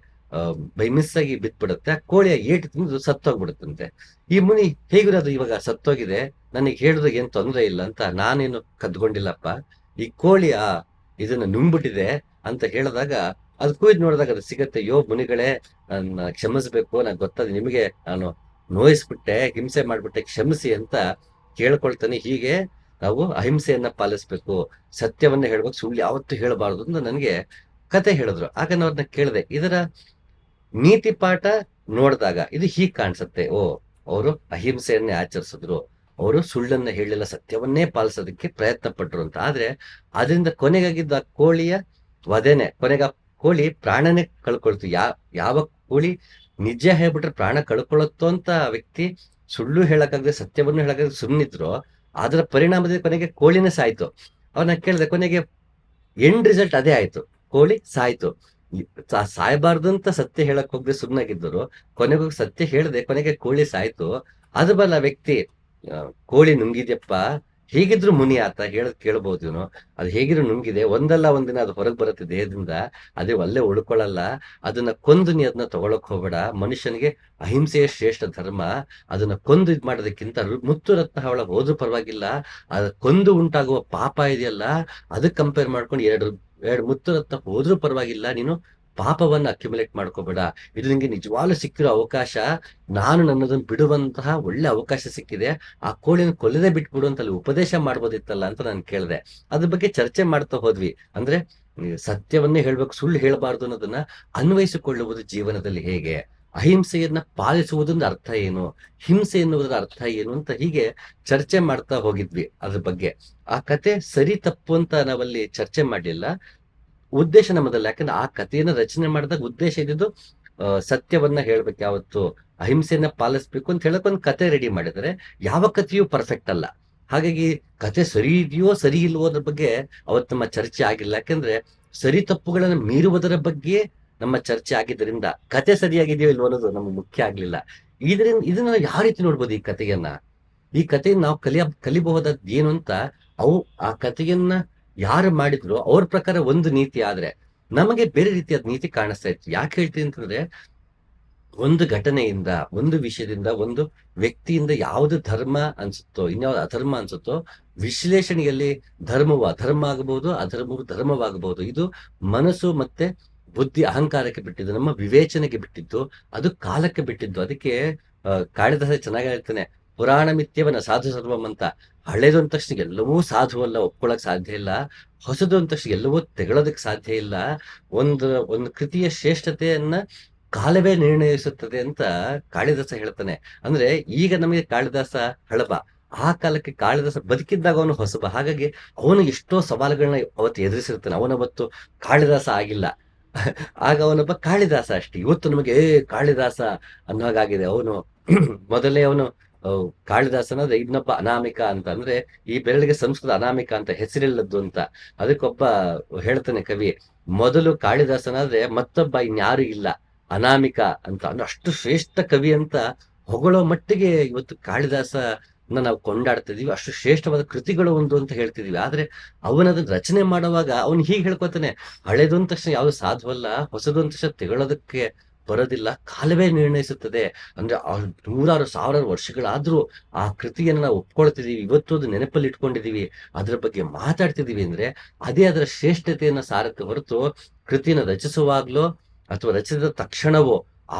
ಬೈ ಮಿಸ್ ಆಗಿ ಬಿತ್ಬಿಡುತ್ತೆ. ಆ ಕೋಳಿಯ ಏಟು ತಿಂದು ಸತ್ತೋಗ್ಬಿಡುತ್ತಂತೆ. ಈ ಮುನಿ ಹೇಗಿರೋದು, ಇವಾಗ ಸತ್ತೋಗಿದೆ, ನನಗೆ ಹೇಳಿದ್ರೆ ಏನ್ ತೊಂದ್ರೆ ಇಲ್ಲ ಅಂತ, ನಾನೇನು ಕದ್ಕೊಂಡಿಲ್ಲಪ್ಪ, ಈ ಕೋಳಿ ಇದನ್ನ ನುಂಗ್ಬಿಟ್ಟಿದೆ ಅಂತ ಹೇಳಿದಾಗ ಅದು ಕುಯ್ದು ನೋಡಿದಾಗ ಅದು ಸಿಗತ್ತೆ. ಯೋ ಮುನಿಗಳೇ, ನನ್ನ ಕ್ಷಮಿಸ್ಬೇಕು, ನಂಗೆ ಗೊತ್ತಾದ ನಿಮಗೆ ನಾನು ನೋಯಿಸ್ಬಿಟ್ಟೆ, ಹಿಂಸೆ ಮಾಡ್ಬಿಟ್ಟೆ, ಕ್ಷಮಿಸಿ ಅಂತ ಕೇಳ್ಕೊಳ್ತಾನೆ. ಹೀಗೆ ನಾವು ಅಹಿಂಸೆಯನ್ನ ಪಾಲಿಸ್ಬೇಕು, ಸತ್ಯವನ್ನ ಹೇಳ್ಬೇಕು, ಸುಳ್ಳು ಯಾವತ್ತೂ ಹೇಳಬಾರ್ದು ಅಂತ ನನಗೆ ಕತೆ ಹೇಳಿದ್ರು. ಆಗ ನಾನು ಅವ್ರನ್ನ ಕೇಳಿದೆ, ಇದರ ನೀತಿ ಪಾಠ ನೋಡಿದಾಗ ಇದು ಹೀಗ್ ಕಾಣಿಸುತ್ತೆ. ಓ, ಅವರು ಅಹಿಂಸೆಯನ್ನೇ ಆಚರಿಸಿದ್ರು, ಅವರು ಸುಳ್ಳನ್ನ ಹೇಳಿಲ್ಲ, ಸತ್ಯವನ್ನೇ ಪಾಲಿಸೋದಕ್ಕೆ ಪ್ರಯತ್ನ ಪಟ್ರು ಅಂತ. ಆದ್ರೆ ಅದರಿಂದ ಕೊನೆಗಾಗಿದ್ದ ಆ ಕೋಳಿಯ ವಧೆನೆ, ಕೊನೆಗೆ ಆ ಕೋಳಿ ಪ್ರಾಣನೇ ಕಳ್ಕೊಳ್ತು. ಯಾವ ಕೋಳಿ ನಿಜ ಹೇಳ್ಬಿಟ್ರೆ ಪ್ರಾಣ ಕಳ್ಕೊಳ್ಳುತ್ತೋ ಅಂತ ವ್ಯಕ್ತಿ ಸುಳ್ಳು ಹೇಳಕ್ಕಾಗದೆ ಸತ್ಯವನ್ನು ಹೇಳಕ್ಕಾಗದೆ ಸುಮ್ಮನಿದ್ರು, ಅದರ ಪರಿಣಾಮದಲ್ಲಿ ಕೊನೆಗೆ ಕೋಳಿನೇ ಸಾಯ್ತು. ಅವ್ರನ್ನ ಕೇಳಿದೆ, ಕೊನೆಗೆ ಎಂಡ್ ರಿಸಲ್ಟ್ ಅದೇ ಆಯ್ತು, ಕೋಳಿ ಸಾಯ್ತು. ಸಾಯ್ಬಾರ್ದು ಅಂತ ಸತ್ಯ ಹೇಳಕ್ ಹೋಗದೆ ಸುಮ್ಮನಾಗಿದ್ದರು, ಕೊನೆಗೂ ಸತ್ಯ ಹೇಳದೆ ಕೊನೆಗೆ ಕೋಳಿ ಸಾಯ್ತು. ಅದು ಬಲ್ಲ ವ್ಯಕ್ತಿ ಕೋಳಿ ನುಂಗಿದ್ಯಪ್ಪ, ಹೇಗಿದ್ರು ಮುನಿ ಆತ ಹೇಳದ್ ಕೇಳ್ಬೋದು ಇವನು, ಅದು ಹೇಗಿದ್ರು ನುಂಗಿದೆ, ಒಂದಲ್ಲ ಒಂದಿನ ಅದು ಹೊರಗೆ ಬರುತ್ತೆ ದೇಹದಿಂದ, ಅದೇ ಒಳ್ಳೆ ಉಳ್ಕೊಳ್ಳಲ್ಲ, ಅದನ್ನ ಕೊಂದು ನೀ ಅದನ್ನ ತಗೊಳಕ್ ಹೋಗ್ಬೇಡ. ಮನುಷ್ಯನಿಗೆ ಅಹಿಂಸೆಯ ಶ್ರೇಷ್ಠ ಧರ್ಮ, ಅದನ್ನ ಕೊಂದು ಇದ್ ಮಾಡೋದಕ್ಕಿಂತ ಮುತ್ತು ರತ್ನ ಅವಳ ಹೋದ್ರೂ ಪರವಾಗಿಲ್ಲ, ಅದ ಕೊಂದು ಉಂಟಾಗುವ ಪಾಪ ಇದೆಯಲ್ಲ ಅದಕ್ಕೆ ಕಂಪೇರ್ ಮಾಡ್ಕೊಂಡು ಎರಡು ಮುತ್ತು ರತ್ನ ಹೋದ್ರೂ ಪರವಾಗಿಲ್ಲ, ನೀನು ಪಾಪವನ್ನ ಅಕ್ಯುಮುಲೇಟ್ ಮಾಡ್ಕೋಬೇಡ. ಇದು ನಿಂಗೆ ನಿಜವಾಗ್ಲೂ ಸಿಕ್ಕಿರೋ ಅವಕಾಶ, ನಾನು ನನ್ನದನ್ನು ಬಿಡುವಂತಹ ಒಳ್ಳೆ ಅವಕಾಶ ಸಿಕ್ಕಿದೆ, ಆ ಕೋಳಿನ ಕೊಲ್ಲದೆ ಬಿಟ್ಬಿಡು ಅಂತ ಅಲ್ಲಿ ಉಪದೇಶ ಮಾಡ್ಬೋದಿತ್ತಲ್ಲ ಅಂತ ನಾನು ಕೇಳಿದೆ. ಅದ್ರ ಬಗ್ಗೆ ಚರ್ಚೆ ಮಾಡ್ತಾ ಹೋದ್ವಿ. ಅಂದ್ರೆ ಸತ್ಯವನ್ನೇ ಹೇಳ್ಬೇಕು, ಸುಳ್ಳು ಹೇಳಬಾರ್ದು ಅನ್ನೋದನ್ನ ಅನ್ವಯಿಸಿಕೊಳ್ಳುವುದು ಜೀವನದಲ್ಲಿ ಹೇಗೆ, ಅಹಿಂಸೆಯನ್ನ ಪಾಲಿಸುವುದೊಂದು ಅರ್ಥ ಏನು, ಹಿಂಸೆ ಎನ್ನುವುದರ ಅರ್ಥ ಏನು ಅಂತ ಹೀಗೆ ಚರ್ಚೆ ಮಾಡ್ತಾ ಹೋಗಿದ್ವಿ. ಅದ್ರ ಬಗ್ಗೆ ಆ ಕತೆ ಸರಿ ತಪ್ಪು ಅಂತ ನಾವಲ್ಲಿ ಚರ್ಚೆ ಮಾಡ್ಲಿಲ್ಲ. ಉದ್ದೇಶ ನಮ್ಮದಲ್ಲ, ಯಾಕಂದ್ರೆ ಆ ಕಥೆಯನ್ನ ರಚನೆ ಮಾಡಿದಾಗ ಉದ್ದೇಶ ಇದ್ದಿದ್ದು ಸತ್ಯವನ್ನ ಹೇಳ್ಬೇಕು, ಯಾವತ್ತು ಅಹಿಂಸೆಯನ್ನ ಪಾಲಿಸ್ಬೇಕು ಅಂತ ಹೇಳಕ್ ಒಂದು ಕತೆ ರೆಡಿ ಮಾಡಿದರೆ ಯಾವ ಕಥೆಯೂ ಪರ್ಫೆಕ್ಟ್ ಅಲ್ಲ. ಹಾಗಾಗಿ ಕತೆ ಸರಿ ಇದೆಯೋ ಸರಿ ಇಲ್ವೋ ಅದ್ರ ಬಗ್ಗೆ ಅವತ್ತು ನಮ್ಮ ಚರ್ಚೆ ಆಗಿಲ್ಲ. ಯಾಕಂದ್ರೆ ಸರಿ ತಪ್ಪುಗಳನ್ನ ಮೀರುವುದರ ಬಗ್ಗೆ ನಮ್ಮ ಚರ್ಚೆ ಆಗಿದ್ದರಿಂದ ಕತೆ ಸರಿಯಾಗಿದೆಯೋ ಇಲ್ವೋ ಅನ್ನೋದು ನಮ್ಗೆ ಮುಖ್ಯ ಆಗ್ಲಿಲ್ಲ. ಇದನ್ನ ನಾವು ಯಾವ ರೀತಿ ನೋಡ್ಬೋದು ಈ ಕಥೆಯನ್ನು ನಾವು ಕಲಿಬಹುದಾದ ಏನು ಅಂತ, ಆ ಕಥೆಯನ್ನ ಯಾರು ಮಾಡಿದ್ರು ಅವ್ರ ಪ್ರಕಾರ ಒಂದು ನೀತಿ ಆದ್ರೆ ನಮಗೆ ಬೇರೆ ರೀತಿಯಾದ ನೀತಿ ಕಾಣಿಸ್ತಾ ಇತ್ತು. ಯಾಕೆ ಹೇಳ್ತೀನಿ ಅಂತಂದ್ರೆ, ಒಂದು ಘಟನೆಯಿಂದ, ಒಂದು ವಿಷಯದಿಂದ, ಒಂದು ವ್ಯಕ್ತಿಯಿಂದ ಯಾವ್ದು ಧರ್ಮ ಅನ್ಸುತ್ತೋ ಇನ್ಯಾವ್ದು ಅಧರ್ಮ ಅನ್ಸುತ್ತೋ, ವಿಶ್ಲೇಷಣೆಯಲ್ಲಿ ಧರ್ಮವು ಅಧರ್ಮ ಆಗಬಹುದು, ಅಧರ್ಮವು ಧರ್ಮವಾಗಬಹುದು. ಇದು ಮನಸ್ಸು ಮತ್ತೆ ಬುದ್ಧಿ ಅಹಂಕಾರಕ್ಕೆ ಬಿಟ್ಟಿದ್ದು, ನಮ್ಮ ವಿವೇಚನೆಗೆ ಬಿಟ್ಟಿದ್ದು, ಅದು ಕಾಲಕ್ಕೆ ಬಿಟ್ಟಿದ್ದು. ಅದಕ್ಕೆ ಕಾಳಿದಾಸ ಚೆನ್ನಾಗಿ ಹೇಳ್ತಾನೆ, ಪುರಾಣ ಮಿಥ್ಯವನ ಸಾಧು ಸರ್ವಂ ಅಂತ. ಹಳೇದು ಅಂದ ತಕ್ಷಣ ಎಲ್ಲವೂ ಸಾಧುವಲ್ಲ, ಒಪ್ಕೊಳಕ್ ಸಾಧ್ಯ ಇಲ್ಲ. ಹೊಸದು ಅಂದ ತಕ್ಷಣ ಎಲ್ಲವೂ ತೆಗಳೋದಕ್ಕೆ ಸಾಧ್ಯ ಇಲ್ಲ. ಒಂದು ಕೃತಿಯ ಶ್ರೇಷ್ಠತೆಯನ್ನ ಕಾಲವೇ ನಿರ್ಣಯಿಸುತ್ತದೆ ಅಂತ ಕಾಳಿದಾಸ ಹೇಳ್ತಾನೆ. ಅಂದ್ರೆ ಈಗ ನಮಗೆ ಕಾಳಿದಾಸ ಹಳಬ, ಆ ಕಾಲಕ್ಕೆ ಕಾಳಿದಾಸ ಬದುಕಿದ್ದಾಗ ಅವನು ಹೊಸಬ. ಹಾಗಾಗಿ ಅವನು ಎಷ್ಟೋ ಸವಾಲುಗಳನ್ನ ಅವತ್ತು ಎದುರಿಸಿರ್ತಾನೆ. ಅವನವತ್ತು ಕಾಳಿದಾಸ ಆಗಿಲ್ಲ, ಆಗ ಅವನೊಬ್ಬ ಕಾಳಿದಾಸ ಅಷ್ಟೇ. ಇವತ್ತು ನಮಗೆ ಕಾಳಿದಾಸ ಅನ್ನೋ ಹಾಗಾಗಿದೆ. ಅವನು ಮೊದಲೇ ಅವನು ಕಾಳಿದಾಸನಾದ್ರೆ ಇನ್ನೊಬ್ಬ ಅನಾಮಿಕ ಅಂತ. ಅಂದ್ರೆ ಈ ಬೆರಳಿಗೆ ಸಂಸ್ಕೃತ ಅನಾಮಿಕ ಅಂತ ಹೆಸರಿಲ್ಲದ್ದು ಅಂತ. ಅದಕ್ಕೊಬ್ಬ ಹೇಳ್ತಾನೆ ಕವಿ, ಮೊದಲು ಕಾಳಿದಾಸನಾದ್ರೆ ಮತ್ತೊಬ್ಬ ಇನ್ಯಾರು ಇಲ್ಲ, ಅನಾಮಿಕ ಅಂತ. ಅಂದ್ರೆ ಅಷ್ಟು ಶ್ರೇಷ್ಠ ಕವಿ ಅಂತ ಹೊಗಳೋ ಮಟ್ಟಿಗೆ ಇವತ್ತು ಕಾಳಿದಾಸ ನಾವು ಕೊಂಡಾಡ್ತಿದೀವಿ. ಅಷ್ಟು ಶ್ರೇಷ್ಠವಾದ ಕೃತಿಗಳು ಒಂದು ಅಂತ ಹೇಳ್ತಿದೀವಿ. ಆದ್ರೆ ಅವನದನ್ನ ರಚನೆ ಮಾಡುವಾಗ ಅವನು ಹೀಗೆ ಹೇಳ್ಕೊತಾನೆ, ಹಳೇದು ಅಂದ ತಕ್ಷಣ ಯಾವ್ದು ಸಾಧುವಲ್ಲ, ಹೊಸದು ಅಂದ ತಕ್ಷಣ ತೆಗೊಳ್ಳೋದಕ್ಕೆ ಬರೋದಿಲ್ಲ, ಕಾಲವೇ ನಿರ್ಣಯಿಸುತ್ತದೆ. ಅಂದ್ರೆ ನೂರಾರು ಸಾವಿರಾರು ವರ್ಷಗಳಾದ್ರೂ ಆ ಕೃತಿಯನ್ನ ನಾವು ಒಪ್ಕೊಳ್ತಿದೀವಿ, ಇವತ್ತು ಅದು ನೆನಪಲ್ಲಿ ಇಟ್ಕೊಂಡಿದೀವಿ, ಅದ್ರ ಬಗ್ಗೆ ಮಾತಾಡ್ತಿದೀವಿ ಅಂದ್ರೆ ಅದೇ ಅದರ ಶ್ರೇಷ್ಠತೆಯನ್ನ ಸಾರಕ್ಕೆ ಹೊರತು ಕೃತಿಯನ್ನ ರಚಿಸುವಾಗ್ಲೋ ಅಥವಾ ರಚಿಸಿದ ತಕ್ಷಣವೋ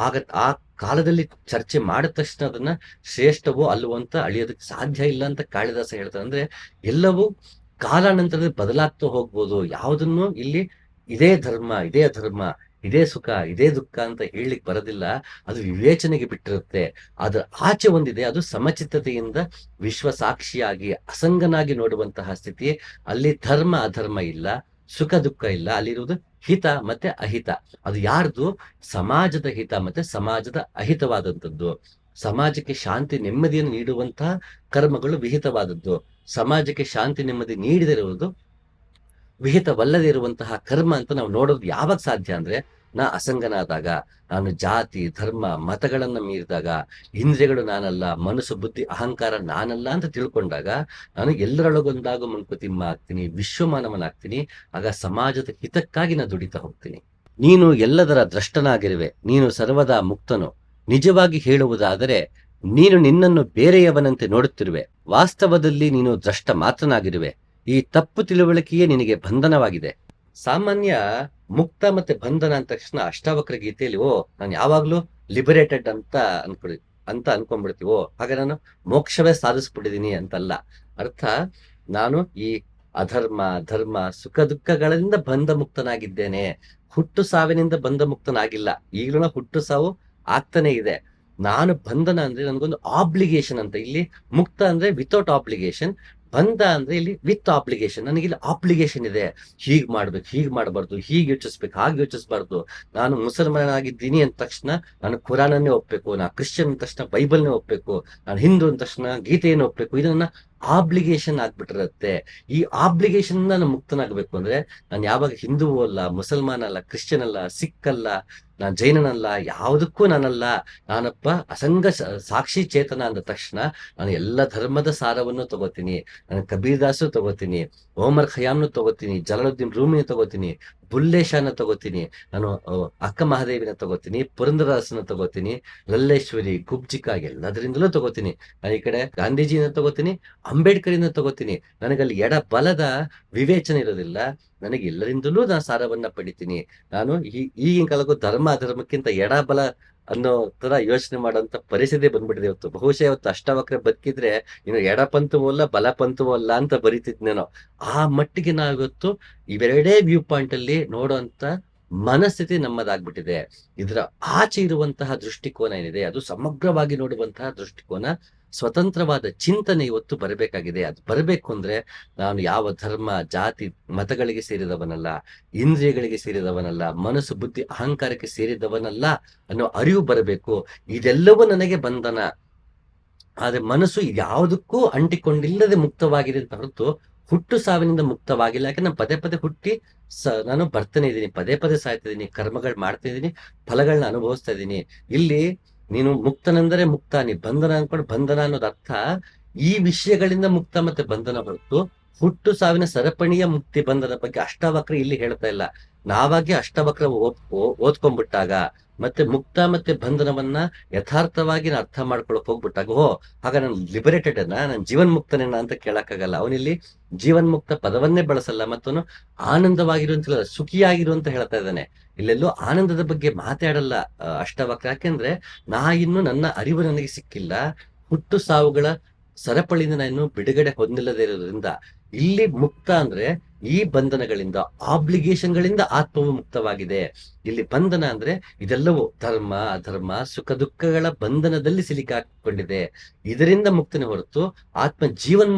ಆ ಕಾಲದಲ್ಲಿ ಚರ್ಚೆ ಮಾಡಿದ ತಕ್ಷಣ ಅದನ್ನ ಶ್ರೇಷ್ಠವೋ ಅಲ್ವೋ ಅಂತ ಅಳಿಯೋದಕ್ಕೆ ಸಾಧ್ಯ ಇಲ್ಲ ಅಂತ ಕಾಳಿದಾಸ ಹೇಳ್ತಾರೆ. ಅಂದ್ರೆ ಎಲ್ಲವೂ ಕಾಲಾನಂತರದಲ್ಲಿ ಬದಲಾಗ್ತಾ ಹೋಗ್ಬೋದು. ಯಾವುದನ್ನು ಇಲ್ಲಿ ಇದೇ ಧರ್ಮ, ಇದೇ ಅಧರ್ಮ, ಇದೇ ಸುಖ, ಇದೇ ದುಃಖ ಅಂತ ಹೇಳಲಿಕ್ಕೆ ಬರೋದಿಲ್ಲ. ಅದು ವಿವೇಚನೆಗೆ ಬಿಟ್ಟಿರುತ್ತೆ. ಅದ್ರ ಆಚೆ ಒಂದಿದೆ, ಅದು ಸಮಚಿತ್ತತೆಯಿಂದ ವಿಶ್ವ ಸಾಕ್ಷಿಯಾಗಿ ಅಸಂಗನಾಗಿ ನೋಡುವಂತಹ ಸ್ಥಿತಿ. ಅಲ್ಲಿ ಧರ್ಮ ಅಧರ್ಮ ಇಲ್ಲ, ಸುಖ ದುಃಖ ಇಲ್ಲ, ಅಲ್ಲಿರುವುದು ಹಿತ ಮತ್ತೆ ಅಹಿತ. ಅದು ಯಾರ್ದು? ಸಮಾಜದ ಹಿತ ಮತ್ತೆ ಸಮಾಜದ ಅಹಿತವಾದಂಥದ್ದು. ಸಮಾಜಕ್ಕೆ ಶಾಂತಿ ನೆಮ್ಮದಿಯನ್ನು ನೀಡುವಂತಹ ಕರ್ಮಗಳು ವಿಹಿತವಾದದ್ದು, ಸಮಾಜಕ್ಕೆ ಶಾಂತಿ ನೆಮ್ಮದಿ ನೀಡದಿರುವುದು ವಿಹಿತವಲ್ಲದೆ ಇರುವಂತಹ ಕರ್ಮ ಅಂತ ನಾವು ನೋಡೋದು ಯಾವಾಗ ಸಾಧ್ಯ ಅಂದ್ರೆ, ನಾ ಅಸಂಗನಾದಾಗ, ನಾನು ಜಾತಿ ಧರ್ಮ ಮತಗಳನ್ನ ಮೀರಿದಾಗ, ಇಂದ್ರಿಯಗಳು ನಾನಲ್ಲ, ಮನಸ್ಸು ಬುದ್ಧಿ ಅಹಂಕಾರ ನಾನಲ್ಲ ಅಂತ ತಿಳ್ಕೊಂಡಾಗ, ನಾನು ಎಲ್ಲರೊಳಗೊಂದಾಗು ಮಂಕುತಿಮ್ಮ ಆಗ್ತೀನಿ, ವಿಶ್ವಮಾನವನಾಗ್ತೀನಿ. ಆಗ ಸಮಾಜದ ಹಿತಕ್ಕಾಗಿ ನಾನು ದುಡಿತಾ ಹೋಗ್ತೀನಿ. ನೀನು ಎಲ್ಲದರ ದ್ರಷ್ಟನಾಗಿರುವೆ, ನೀನು ಸರ್ವದಾ ಮುಕ್ತನು. ನಿಜವಾಗಿ ಹೇಳುವುದಾದರೆ ನೀನು ನಿನ್ನನ್ನು ಬೇರೆಯವನಂತೆ ನೋಡುತ್ತಿರುವೆ, ವಾಸ್ತವದಲ್ಲಿ ನೀನು ದ್ರಷ್ಟ ಮಾತ್ರನಾಗಿರುವೆ. ಈ ತಪ್ಪು ತಿಳುವಳಿಕೆಯೇ ನಿನಗೆ ಬಂಧನವಾಗಿದೆ. ಸಾಮಾನ್ಯ ಮುಕ್ತ ಮತ್ತೆ ಬಂಧನ ಅಂದ ತಕ್ಷಣ ಅಷ್ಟಾವಕ್ರ ಗೀತೆಯಲ್ಲಿ ನಾನು ಯಾವಾಗ್ಲೂ ಲಿಬರೇಟೆಡ್ ಅಂತ ಅನ್ಕೊಂಡ್ಬಿಡ್ತೀವಿ. ಹಾಗೆ ನಾನು ಮೋಕ್ಷವೇ ಸಾಧಿಸ್ಬಿಟ್ಟಿದೀನಿ ಅಂತಲ್ಲ ಅರ್ಥ. ನಾನು ಈ ಅಧರ್ಮ, ಧರ್ಮ, ಸುಖ ದುಃಖಗಳಿಂದ ಬಂಧ ಮುಕ್ತನಾಗಿದ್ದೇನೆ. ಹುಟ್ಟು ಸಾವಿನಿಂದ ಬಂಧ ಮುಕ್ತನಾಗಿಲ್ಲ. ಈಗಲೂ ಹುಟ್ಟು ಸಾವು ಆಗ್ತಾನೆ ಇದೆ. ನಾನು ಬಂಧನ ಅಂದ್ರೆ ನನಗೊಂದು ಆಬ್ಲಿಗೇಷನ್ ಅಂತ. ಇಲ್ಲಿ ಮುಕ್ತ ಅಂದ್ರೆ ವಿತೌಟ್ ಆಬ್ಲಿಗೇಷನ್, ಬಂಧ ಅಂದ್ರೆ ಇಲ್ಲಿ ವಿತ್ ಆಬ್ಲಿಗೇಷನ್. ನನಗೆ ಇಲ್ಲಿ ಆಬ್ಲಿಗೇಷನ್ ಇದೆ. ಹೀಗ್ ಮಾಡ್ಬೇಕು, ಹೀಗ್ ಮಾಡಬಾರ್ದು, ಹೀಗೆ ಯೋಚಿಸ್ಬೇಕು, ಹಾಗೆ ಯೋಚಿಸ್ಬಾರ್ದು. ನಾನು ಮುಸಲ್ಮಾನಾಗಿದ್ದೀನಿ ಅಂದ ತಕ್ಷಣ ನಾನು ಕುರಾನನ್ನೇ ಒಪ್ಬೇಕು, ನಾನು ಕ್ರಿಶ್ಚಿಯನ್ ಅಂದ ತಕ್ಷಣ ಬೈಬಲ್ನೇ ಒಪ್ಬೇಕು, ನಾನು ಹಿಂದೂ ಅಂದ ತಕ್ಷಣ ಗೀತೆಯನ್ನು ಒಪ್ಬೇಕು. ಇದನ್ನ ಆಬ್ಲಿಗೇಷನ್ ಆಗ್ಬಿಟ್ಟಿರುತ್ತೆ. ಈ ಆಬ್ಲಿಗೇಷನ್ ನಾನು ಮುಕ್ತನಾಗಬೇಕು ಅಂದ್ರೆ ನಾನು ಯಾವಾಗ ಹಿಂದೂವೂ ಅಲ್ಲ, ಮುಸಲ್ಮಾನ್ ಅಲ್ಲ, ಕ್ರಿಶ್ಚಿಯನ್ ಅಲ್ಲ, ಸಿಖ್ ಅಲ್ಲ, ನಾನು ಜೈನನಲ್ಲ, ಯಾವುದಕ್ಕೂ ನಾನಲ್ಲ, ನಾನಪ್ಪ ಅಸಂಗ ಸಾಕ್ಷಿ ಚೇತನ ಅಂದ ತಕ್ಷಣ ನಾನು ಎಲ್ಲ ಧರ್ಮದ ಸಾರವನ್ನು ತಗೋತೀನಿ. ನಾನು ಕಬೀರ್ ದಾಸು ತಗೋತೀನಿ, ಓಮರ್ ಖಯಾಮ್ನು ತಗೋತೀನಿ, ಜಲಾಲುದ್ದೀನ್ ರೂಮಿನ ತಗೋತೀನಿ, ಬುಲ್ಲೆ ಶಾನ ತಗೋತೀನಿ, ನಾನು ಅಕ್ಕ ಮಹಾದೇವಿನ ತಗೋತೀನಿ, ಪುರಂದರದಾಸನ ತಗೋತೀನಿ, ಲಲ್ಲೇಶ್ವರಿ, ಕುಬ್ಜಿಕಾ ಎಲ್ಲದರಿಂದಲೂ ತಗೋತೀನಿ. ನಾನು ಈ ಕಡೆ ಗಾಂಧೀಜಿನ ತಗೋತೀನಿ, ಅಂಬೇಡ್ಕರಿನ ತಗೋತೀನಿ. ನನಗಲ್ಲಿ ಎಡ ಬಲದ ವಿವೇಚನೆ ಇರೋದಿಲ್ಲ. ನನಗೆ ಎಲ್ಲರಿಂದಲೂ ನಾನು ಸಾರವನ್ನ ಪಡಿತೀನಿ. ನಾನು ಈಗಿನ ಕಾಲಕ್ಕೂ ಧರ್ಮ ಅಧರ್ಮಕ್ಕಿಂತ ಎಡ ಬಲ ಅನ್ನೋ ತರ ಯೋಚನೆ ಮಾಡುವಂತ ಪರಿಸ್ಥಿತಿ ಬಂದ್ಬಿಟ್ಟಿದೆ ಇವತ್ತು. ಬಹುಶಃ ಇವತ್ತು ಅಷ್ಟವಕ್ರ ಬದುಕಿದ್ರೆ ಇನ್ನು ಎಡ ಪಂಥವೂ ಅಲ್ಲ, ಬಲ ಪಂಥವೂ ಅಲ್ಲ ಅಂತ ಬರೀತಿದ್ನೇನೋ. ಆ ಮಟ್ಟಿಗೆ ನಾವಿವತ್ತು ಇವೆರಡೇ ವ್ಯೂ ಪಾಯಿಂಟ್ ಅಲ್ಲಿ ನೋಡುವಂತ ಮನಸ್ಥಿತಿ ನಮ್ಮದಾಗ್ಬಿಟ್ಟಿದೆ. ಇದರ ಆಚೆ ಇರುವಂತಹ ದೃಷ್ಟಿಕೋನ ಏನಿದೆ ಅದು ಸಮಗ್ರವಾಗಿ ನೋಡುವಂತಹ ದೃಷ್ಟಿಕೋನ, ಸ್ವತಂತ್ರವಾದ ಚಿಂತನೆ ಇವತ್ತು ಬರಬೇಕಾಗಿದೆ. ಅದು ಬರಬೇಕು ಅಂದ್ರೆ ನಾನು ಯಾವ ಧರ್ಮ, ಜಾತಿ, ಮತಗಳಿಗೆ ಸೇರಿದವನಲ್ಲ, ಇಂದ್ರಿಯಗಳಿಗೆ ಸೇರಿದವನಲ್ಲ, ಮನಸ್ಸು, ಬುದ್ಧಿ, ಅಹಂಕಾರಕ್ಕೆ ಸೇರಿದವನಲ್ಲ ಅನ್ನೋ ಅರಿವು ಬರಬೇಕು. ಇದೆಲ್ಲವೂ ನನಗೆ ಬಂಧನ. ಆದ್ರೆ ಮನಸ್ಸು ಯಾವುದಕ್ಕೂ ಅಂಟಿಕೊಂಡಿಲ್ಲದೆ ಮುಕ್ತವಾಗಿದೆ ಅಂತ ಹೊರತು ಹುಟ್ಟು ಸಾವಿನಿಂದ ಮುಕ್ತವಾಗಿಲ್ಲ. ಯಾಕೆ ನಾನು ಪದೇ ಪದೇ ಹುಟ್ಟಿ ನಾನು ಬರ್ತಾನೆ ಇದ್ದೀನಿ, ಪದೇ ಪದೇ ಸಾಯ್ತಾ ಇದ್ದೀನಿ, ಕರ್ಮಗಳು ಮಾಡ್ತಾ ಇದ್ದೀನಿ, ಫಲಗಳನ್ನ ಅನುಭವಿಸ್ತಾ ಇದ್ದೀನಿ. ಇಲ್ಲಿ ನೀನು ಮುಕ್ತನೆಂದರೆ ಮುಕ್ತ, ನೀ ಬಂಧನ ಅನ್ಕೊಂಡು ಬಂಧನ ಅನ್ನೋದು ಅರ್ಥ ಈ ವಿಷಯಗಳಿಂದ ಮುಕ್ತ ಮತ್ತೆ ಬಂಧನ ಹೊರತು ಹುಟ್ಟು ಸಾವಿನ ಸರಪಣಿಯ ಮುಕ್ತಿ ಬಂಧನ ಬಗ್ಗೆ ಅಷ್ಟವಕ್ರ ಇಲ್ಲಿ ಹೇಳ್ತಾ ಇಲ್ಲ. ನಾವಾಗಿ ಅಷ್ಟವಕ್ರ ಓದ್ಕೊಂಡ್ಬಿಟ್ಟಾಗ ಮತ್ತೆ ಮುಕ್ತ ಮತ್ತೆ ಬಂಧನವನ್ನ ಯಥಾರ್ಥವಾಗಿ ನಾನು ಅರ್ಥ ಮಾಡ್ಕೊಳಕ್ ಹೋಗ್ಬಿಟ್ಟಾಗ ಆಗ ನಾನು ಲಿಬರೇಟೆಡ್ ನಾನು ಜೀವನ್ ಮುಕ್ತನೇನ ಅಂತ ಕೇಳಕ್ಕಾಗಲ್ಲ. ಅವನಿಲ್ಲಿ ಜೀವನ್ ಮುಕ್ತ ಪದವನ್ನೇ ಬಳಸಲ್ಲ, ಮತ್ತವನು ಆನಂದವಾಗಿರುವಂತ ಸುಖಿಯಾಗಿರು ಅಂತ ಹೇಳ್ತಾ ಇದ್ದಾನೆ. ಇಲ್ಲೆಲ್ಲೂ ಆನಂದದ ಬಗ್ಗೆ ಮಾತಾಡಲ್ಲ ಅಷ್ಟವಕ್ರ. ಯಾಕೆಂದ್ರೆ ಇನ್ನು ನನ್ನ ಅರಿವು ನನಗೆ ಸಿಕ್ಕಿಲ್ಲ, ಹುಟ್ಟು ಸಾವುಗಳ ಸರಪಳಿಯಿಂದ ನಾನು ಬಿಡುಗಡೆ ಹೊಂದಿಲ್ಲದೆ ಇರೋದ್ರಿಂದ. ಇಲ್ಲಿ ಮುಕ್ತ ಅಂದ್ರೆ ಈ ಬಂಧನಗಳಿಂದ, ಆಬ್ಲಿಗೇಷನ್ಗಳಿಂದ ಆತ್ಮವು ಮುಕ್ತವಾಗಿದೆ. ಇಲ್ಲಿ ಬಂಧನ ಅಂದ್ರೆ ಇದೆಲ್ಲವೂ ಧರ್ಮ, ಅಧರ್ಮ, ಸುಖ ದುಃಖಗಳ ಬಂಧನದಲ್ಲಿ ಸಿಲುಕಾಕೊಂಡಿದೆ. ಇದರಿಂದ ಮುಕ್ತನೇ ಹೊರತು ಆತ್ಮ ಜೀವನ್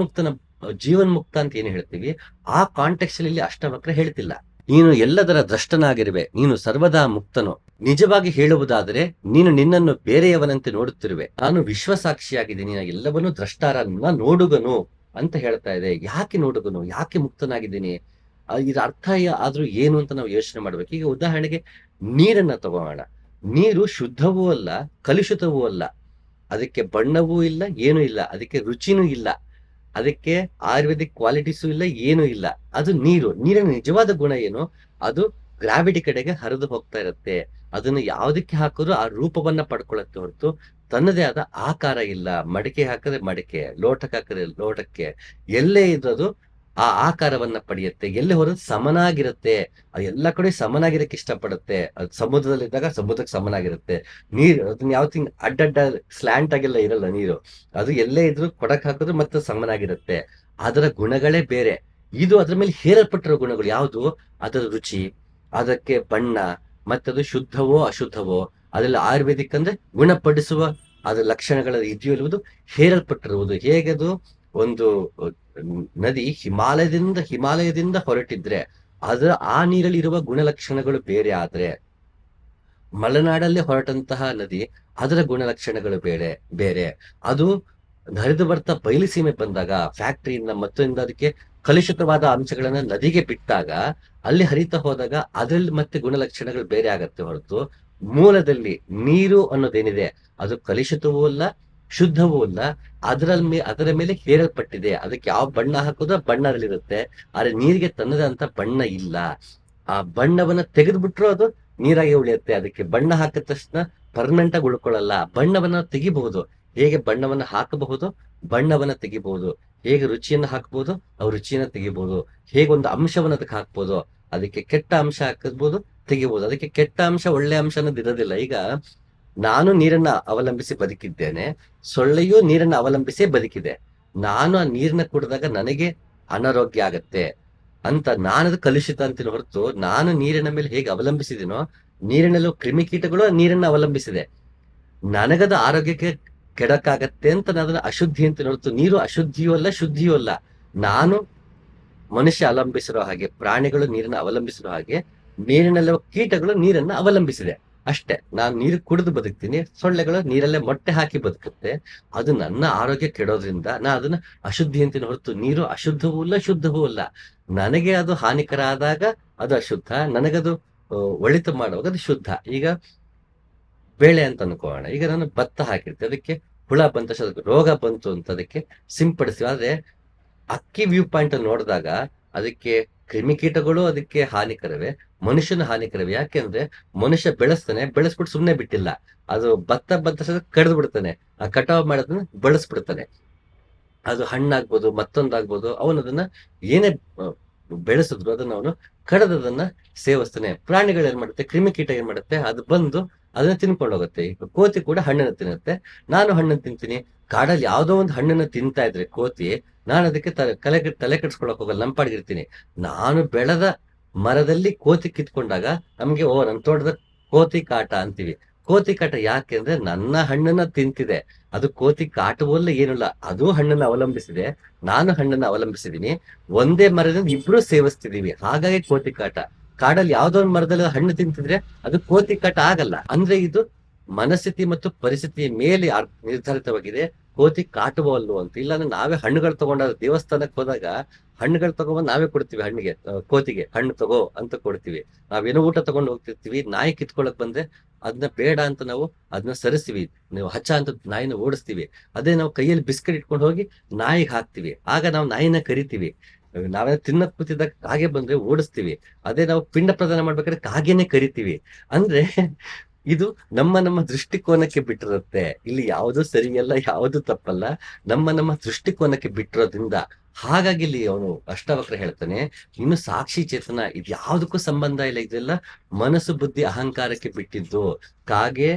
ಮುಕ್ತ ಅಂತ ಏನು ಹೇಳ್ತೀವಿ ಆ ಕಾಂಟೆಕ್ಸ್ಟ್ ಅಲ್ಲಿ ಅಷ್ಟವಕ್ರ ಹೇಳ್ತಿಲ್ಲ. ನೀನು ಎಲ್ಲದರ ದ್ರಷ್ಟನಾಗಿರುವೆ, ನೀನು ಸರ್ವದಾ ಮುಕ್ತನು. ನಿಜವಾಗಿ ಹೇಳುವುದಾದರೆ ನೀನು ನಿನ್ನನ್ನು ಬೇರೆಯವನಂತೆ ನೋಡುತ್ತಿರುವೆ. ನಾನು ವಿಶ್ವಸಾಕ್ಷಿಯಾಗಿದ್ದೀನಿ, ಎಲ್ಲವನ್ನೂ ದ್ರಷ್ಟಾರನ್ನ ನೋಡುಗನು ಅಂತ ಹೇಳ್ತಾ ಇದೆ. ಯಾಕೆ ನೋಡುಗನು, ಯಾಕೆ ಮುಕ್ತನಾಗಿದ್ದೀನಿ, ಇದ್ರ ಅರ್ಥ ಆದ್ರೂ ಏನು ಅಂತ ನಾವು ಯೋಚನೆ ಮಾಡ್ಬೇಕು. ಈಗ ಉದಾಹರಣೆಗೆ ನೀರನ್ನ ತಗೋಣ. ನೀರು ಶುದ್ಧವೂ ಅಲ್ಲ, ಕಲುಷಿತವೂ ಅಲ್ಲ, ಅದಕ್ಕೆ ಬಣ್ಣವೂ ಇಲ್ಲ, ಏನೂ ಇಲ್ಲ, ಅದಕ್ಕೆ ರುಚಿನೂ ಇಲ್ಲ, ಅದಕ್ಕೆ ಆಯುರ್ವೇದಿಕ್ ಕ್ವಾಲಿಟೀಸು ಇಲ್ಲ, ಏನೂ ಇಲ್ಲ. ಅದು ನೀರು. ನೀರಿನ ನಿಜವಾದ ಗುಣ ಏನು, ಅದು ಗ್ರಾವಿಟಿ ಕಡೆಗೆ ಹರಿದು ಹೋಗ್ತಾ ಇರುತ್ತೆ. ಅದನ್ನು ಯಾವುದಕ್ಕೆ ಹಾಕಿದ್ರು ಆ ರೂಪವನ್ನ ಪಡ್ಕೊಳತ್ತೆ ಹೊರತು ತನ್ನದೇ ಆದ ಆಕಾರ ಇಲ್ಲ. ಮಡಿಕೆ ಹಾಕಿದ್ರೆ ಮಡಿಕೆ, ಲೋಟಕ್ಕೆ ಹಾಕಿದ್ರೆ ಲೋಟಕ್ಕೆ, ಎಲ್ಲೇ ಇರೋದು ಆ ಆಕಾರವನ್ನ ಪಡೆಯುತ್ತೆ. ಎಲ್ಲೇ ಹೊರದು ಸಮನಾಗಿರುತ್ತೆ. ಎಲ್ಲ ಕಡೆ ಸಮನಾಗಿರಕ್ಕೆ ಇಷ್ಟಪಡುತ್ತೆ. ಅದು ಸಮುದ್ರದಲ್ಲಿದ್ದಾಗ ಸಮುದ್ರಕ್ಕೆ ಸಮನಾಗಿರುತ್ತೆ. ನೀರು ಅದನ್ನ ಯಾವತ್ತಿಂಗ್ ಅಡ್ಡಡ್ಡ ಸ್ಲ್ಯಾಂಟ್ ಆಗಿಲ್ಲ ಇರಲ್ಲ ನೀರು. ಅದು ಎಲ್ಲೇ ಇದ್ರು ಕೊಡಕ್ ಹಾಕಿದ್ರು ಮತ್ತೆ ಸಮನಾಗಿರುತ್ತೆ. ಅದರ ಗುಣಗಳೇ ಬೇರೆ. ಇದು ಅದ್ರ ಮೇಲೆ ಹೇರಲ್ಪಟ್ಟಿರೋ ಗುಣಗಳು ಯಾವುದು, ಅದರ ರುಚಿ, ಅದಕ್ಕೆ ಬಣ್ಣ, ಮತ್ತದು ಶುದ್ಧವೋ ಅಶುದ್ಧವೋ, ಅದರಲ್ಲಿ ಆಯುರ್ವೇದಿಕ್ ಅಂದ್ರೆ ಗುಣಪಡಿಸುವ ಅದರ ಲಕ್ಷಣಗಳ ಇದೆಯೋ ಇರುವುದು ಹೇರಲ್ಪಟ್ಟಿರುವುದು. ಹೇಗದು ಒಂದು ನದಿ ಹಿಮಾಲಯದಿಂದ ಹೊರಟಿದ್ರೆ ಅದರ ಆ ನೀರಲ್ಲಿ ಇರುವ ಗುಣಲಕ್ಷಣಗಳು ಬೇರೆ ಆದ್ರೆ, ಮಲೆನಾಡಲ್ಲಿ ಹೊರಟಂತಹ ನದಿ ಅದರ ಗುಣಲಕ್ಷಣಗಳು ಬೇರೆ. ಅದು ಹರಿದು ಬರ್ತಾ ಬಯಲುಸೀಮೆ ಬಂದಾಗ ಫ್ಯಾಕ್ಟರಿಯಿಂದ ಮತ್ತೊಂದು ಅದಕ್ಕೆ ಕಲುಷಿತವಾದ ಅಂಶಗಳನ್ನ ನದಿಗೆ ಬಿಟ್ಟಾಗ ಅಲ್ಲಿ ಹರಿತಾ ಹೋದಾಗ ಅದ್ರಲ್ಲಿ ಮತ್ತೆ ಗುಣಲಕ್ಷಣಗಳು ಬೇರೆ ಆಗತ್ತೆ ಹೊರತು ಮೂಲದಲ್ಲಿ ನೀರು ಅನ್ನೋದೇನಿದೆ ಅದು ಕಲುಷಿತವೂ ಅಲ್ಲ, ಶುದ್ಧವೂ ಅಲ್ಲ. ಅದರ ಮೇಲೆ ಹೇರಲ್ಪಟ್ಟಿದೆ. ಅದಕ್ಕೆ ಯಾವ ಬಣ್ಣ ಹಾಕೋದು ಬಣ್ಣದಲ್ಲಿರುತ್ತೆ. ಆದ್ರೆ ನೀರಿಗೆ ತನ್ನದೇ ಅಂತ ಬಣ್ಣ ಇಲ್ಲ. ಆ ಬಣ್ಣವನ್ನ ತೆಗೆದ್ಬಿಟ್ರು ಅದು ನೀರಾಗಿ ಉಳಿಯುತ್ತೆ. ಅದಕ್ಕೆ ಬಣ್ಣ ಹಾಕಿದ ತಕ್ಷಣ ಪರ್ಮನೆಂಟ್ ಆಗಿ ಉಳ್ಕೊಳ್ಳಲ್ಲ. ಬಣ್ಣವನ್ನ ತೆಗಿಬಹುದು. ಹೇಗೆ ಬಣ್ಣವನ್ನ ಹಾಕಬಹುದು, ಬಣ್ಣವನ್ನ ತೆಗಿಬಹುದು. ಹೇಗೆ ರುಚಿಯನ್ನ ಹಾಕಬಹುದು, ನಾವು ರುಚಿಯನ್ನ ತೆಗಿಬಹುದು. ಹೇಗೆ ಒಂದು ಅಂಶವನ್ನ ಅದಕ್ಕೆ ಹಾಕ್ಬೋದು, ಅದಕ್ಕೆ ಕೆಟ್ಟ ಅಂಶ ಹಾಕಬಹುದು, ತೆಗಿಬಹುದು. ಅದಕ್ಕೆ ಕೆಟ್ಟ ಅಂಶ ಒಳ್ಳೆ ಅಂಶ ಅನ್ನೋದು ಇರೋದಿಲ್ಲ. ಈಗ ನಾನು ನೀರನ್ನ ಅವಲಂಬಿಸಿ ಬದುಕಿದ್ದೇನೆ, ಸೊಳ್ಳೆಯೂ ನೀರನ್ನ ಅವಲಂಬಿಸಿ ಬದುಕಿದೆ. ನಾನು ಆ ನೀರನ್ನ ಕುಡಿದಾಗ ನನಗೆ ಅನಾರೋಗ್ಯ ಆಗತ್ತೆ ಅಂತ ನಾನದು ಕಲುಷಿತ ಅಂತೀನಿ ಹೊರತು, ನಾನು ನೀರಿನ ಮೇಲೆ ಹೇಗೆ ಅವಲಂಬಿಸಿದೀನೋ ನೀರಿನಲ್ಲೂ ಕ್ರಿಮಿಕೀಟಗಳು ನೀರನ್ನ ಅವಲಂಬಿಸಿದೆ. ನನಗದ ಆರೋಗ್ಯಕ್ಕೆ ಕೆಡಕಾಗತ್ತೆ ಅಂತ ನಾನು ಅದನ್ನ ಅಶುದ್ಧಿ ಅಂತ ಹೊರತು, ನೀರು ಅಶುದ್ಧಿಯೂ ಅಲ್ಲ ಶುದ್ಧಿಯೂ ಅಲ್ಲ. ನಾನು ಮನುಷ್ಯ ಅವಲಂಬಿಸಿರೋ ಹಾಗೆ, ಪ್ರಾಣಿಗಳು ನೀರನ್ನ ಅವಲಂಬಿಸಿರೋ ಹಾಗೆ, ನೀರಿನಲ್ಲಿರುವ ಕೀಟಗಳು ನೀರನ್ನ ಅವಲಂಬಿಸಿದೆ ಅಷ್ಟೇ. ನಾನು ನೀರು ಕುಡಿದು ಬದುಕ್ತೀನಿ, ಸೊಳ್ಳೆಗಳು ನೀರಲ್ಲೇ ಮೊಟ್ಟೆ ಹಾಕಿ ಬದುಕುತ್ತೆ. ಅದು ನನ್ನ ಆರೋಗ್ಯ ಕೆಡೋದ್ರಿಂದ ನಾ ಅದನ್ನ ಅಶುದ್ಧಿ ಅಂತೀನಿ ಹೊರತು, ನೀರು ಅಶುದ್ಧವೂ ಅಲ್ಲ ಶುದ್ಧವೂ ಅಲ್ಲ. ನನಗೆ ಅದು ಹಾನಿಕರ ಆದಾಗ ಅದು ಅಶುದ್ಧ, ನನಗದು ಒಳಿತು ಮಾಡುವಾಗ ಅದು ಶುದ್ಧ. ಈಗ ಬೇಳೆ ಅಂತ ಅನ್ಕೋಣ, ಈಗ ನಾನು ಭತ್ತ ಹಾಕಿರ್ತೀನಿ, ಅದಕ್ಕೆ ಹುಳ ಬಂತ, ರೋಗ ಬಂತು ಅಂತ ಅದಕ್ಕೆ ಸಿಂಪಡಿಸ್ತೀವಿ. ಆದ್ರೆ ಅಕ್ಕಿ ವ್ಯೂ ಪಾಯಿಂಟ್ ಅಲ್ಲಿ ನೋಡಿದಾಗ ಅದಕ್ಕೆ ಕ್ರಿಮಿಕೀಟಗಳು ಅದಕ್ಕೆ ಹಾನಿಕರವೇ, ಮನುಷ್ಯನ ಹಾನಿಕರವೇ. ಯಾಕೆಂದ್ರೆ ಮನುಷ್ಯ ಬೆಳೆಸ್ತಾನೆ, ಬೆಳೆಸ್ಬಿಟ್ಟು ಸುಮ್ನೆ ಬಿಟ್ಟಿಲ್ಲ. ಅದು ಭತ್ತ ಕಡ್ದು ಬಿಡ್ತಾನೆ, ಆ ಕಟಾವ್ ಮಾಡೋದನ್ನ ಬಳಸ್ಬಿಡ್ತಾನೆ. ಅದು ಹಣ್ಣಾಗ್ಬೋದು, ಮತ್ತೊಂದಾಗ್ಬೋದು, ಅವನದನ್ನ ಏನೇ ಬೆಳೆಸಿದ್ರು ಅದನ್ನ ಅವನು ಕಡದದನ್ನ ಸೇವಿಸ್ತಾನೆ. ಪ್ರಾಣಿಗಳು ಏನ್ ಮಾಡುತ್ತೆ, ಕ್ರಿಮಿಕೀಟ ಏನ್ ಮಾಡುತ್ತೆ, ಅದು ಬಂದು ಅದನ್ನ ತಿನ್ಕೊಂಡು ಹೋಗುತ್ತೆ. ಈಗ ಕೋತಿ ಕೂಡ ಹಣ್ಣನ್ನು ತಿನ್ನುತ್ತೆ, ನಾನು ಹಣ್ಣನ್ನು ತಿಂತೀನಿ. ಕಾಡಲ್ಲಿ ಯಾವ್ದೋ ಒಂದು ಹಣ್ಣನ್ನ ತಿಂತಾ ಇದ್ರೆ ಕೋತಿ, ನಾನು ಅದಕ್ಕೆ ತಲೆ ಕೆಡ್ಸ್ಕೊಳಕ್ ಹೋಗಲ್ಲ, ನಂಪಾಡ್ಗಿರ್ತೀನಿ. ನಾನು ಬೆಳೆದ ಮರದಲ್ಲಿ ಕೋತಿ ಕಿತ್ಕೊಂಡಾಗ ನಮ್ಗೆ ನನ್ ತೋಟದ ಕೋತಿ ಕಾಟ ಅಂತೀವಿ. ಕೋತಿ ಕಾಟ ಯಾಕೆ ಅಂದ್ರೆ ನನ್ನ ಹಣ್ಣನ್ನ ತಿಂತಿದೆ. ಅದು ಕೋತಿ ಕಾಟವಲ್ಲ ಏನಿಲ್ಲ, ಅದು ಹಣ್ಣನ್ನ ಅವಲಂಬಿಸಿದೆ, ನಾನು ಹಣ್ಣನ್ನ ಅವಲಂಬಿಸಿದೀನಿ. ಒಂದೇ ಮರದಿಂದ ಇಬ್ರು ಸೇವಿಸ್ತಿದೀವಿ, ಹಾಗಾಗಿ ಕೋತಿ ಕಾಟ. ಕಾಡಲ್ಲಿ ಯಾವ್ದೋ ಒಂದು ಮರದಲ್ಲಿ ಹಣ್ಣು ತಿಂತಿದ್ರೆ ಅದು ಕೋತಿ ಕಾಟ ಆಗಲ್ಲ. ಅಂದ್ರೆ ಇದು ಮನಸ್ಥಿತಿ ಮತ್ತು ಪರಿಸ್ಥಿತಿಯ ಮೇಲೆ ನಿರ್ಧಾರಿತವಾಗಿದೆ, ಕೋತಿ ಕಾಟುವಲ್ಲು ಅಂತ. ಇಲ್ಲಾಂದ್ರೆ ನಾವೇ ಹಣ್ಣುಗಳು ತಗೊಂಡಾಗ ದೇವಸ್ಥಾನಕ್ಕೆ ಹೋದಾಗ ಹಣ್ಣುಗಳು ತಗೊಂಡ್ ನಾವೇ ಕೊಡ್ತೀವಿ ಹಣ್ಣಿಗೆ, ಕೋತಿಗೆ ಹಣ್ಣು ತಗೋ ಅಂತ ಕೊಡ್ತೀವಿ. ನಾವೇನೋ ಊಟ ತಗೊಂಡು ಹೋಗ್ತಿರ್ತೀವಿ, ನಾಯಿ ಕಿತ್ಕೊಳಕ್ ಬಂದ್ರೆ ಅದನ್ನ ಬೇಡ ಅಂತ ನಾವು ಅದನ್ನ ಸರಿಸ್ತೀವಿ, ನೀವು ಹಚ್ಚ ಅಂತ ನಾಯಿನ ಓಡಿಸ್ತೀವಿ. ಅದೇ ನಾವು ಕೈಯಲ್ಲಿ ಬಿಸ್ಕೆಟ್ ಇಟ್ಕೊಂಡು ಹೋಗಿ ನಾಯಿಗೆ ಹಾಕ್ತಿವಿ, ಆಗ ನಾವು ನಾಯಿನ ಕರಿತೀವಿ. ನಾವೇ ತಿನ್ನಕ್ ಕೂತಿದ್ದಾಗ ಕಾಗೆ ಬಂದ್ರೆ ಓಡಿಸ್ತೀವಿ, ಅದೇ ನಾವು ಪಿಂಡ ಪ್ರದಾನ ಮಾಡ್ಬೇಕಾದ್ರೆ ಕಾಗೆನೆ ಕರಿತೀವಿ. ಅಂದ್ರೆ ಇದು ನಮ್ಮ ದೃಷ್ಟಿಕೋನಕ್ಕೆ ಬಿಟ್ಟಿರುತ್ತೆ. ಇಲ್ಲಿ ಯಾವುದು ಸರಿಯಲ್ಲ, ಯಾವುದು ತಪ್ಪಲ್ಲ, ನಮ್ಮ ದೃಷ್ಟಿಕೋನಕ್ಕೆ ಬಿಟ್ಟಿರೋದ್ರಿಂದ. ಹಾಗಾಗಿ ಇಲ್ಲಿ ಅವನು ಅಷ್ಟವಕ್ರ ಹೇಳ್ತಾನೆ, ಇನ್ನು ಸಾಕ್ಷಿ ಚೇತನ ಇದು ಯಾವುದಕ್ಕೂ ಸಂಬಂಧ ಇಲ್ಲ, ಇದೆಲ್ಲ ಮನಸ್ಸು ಬುದ್ಧಿ ಅಹಂಕಾರಕ್ಕೆ ಬಿಟ್ಟಿದ್ದು. ಕಾಗೆ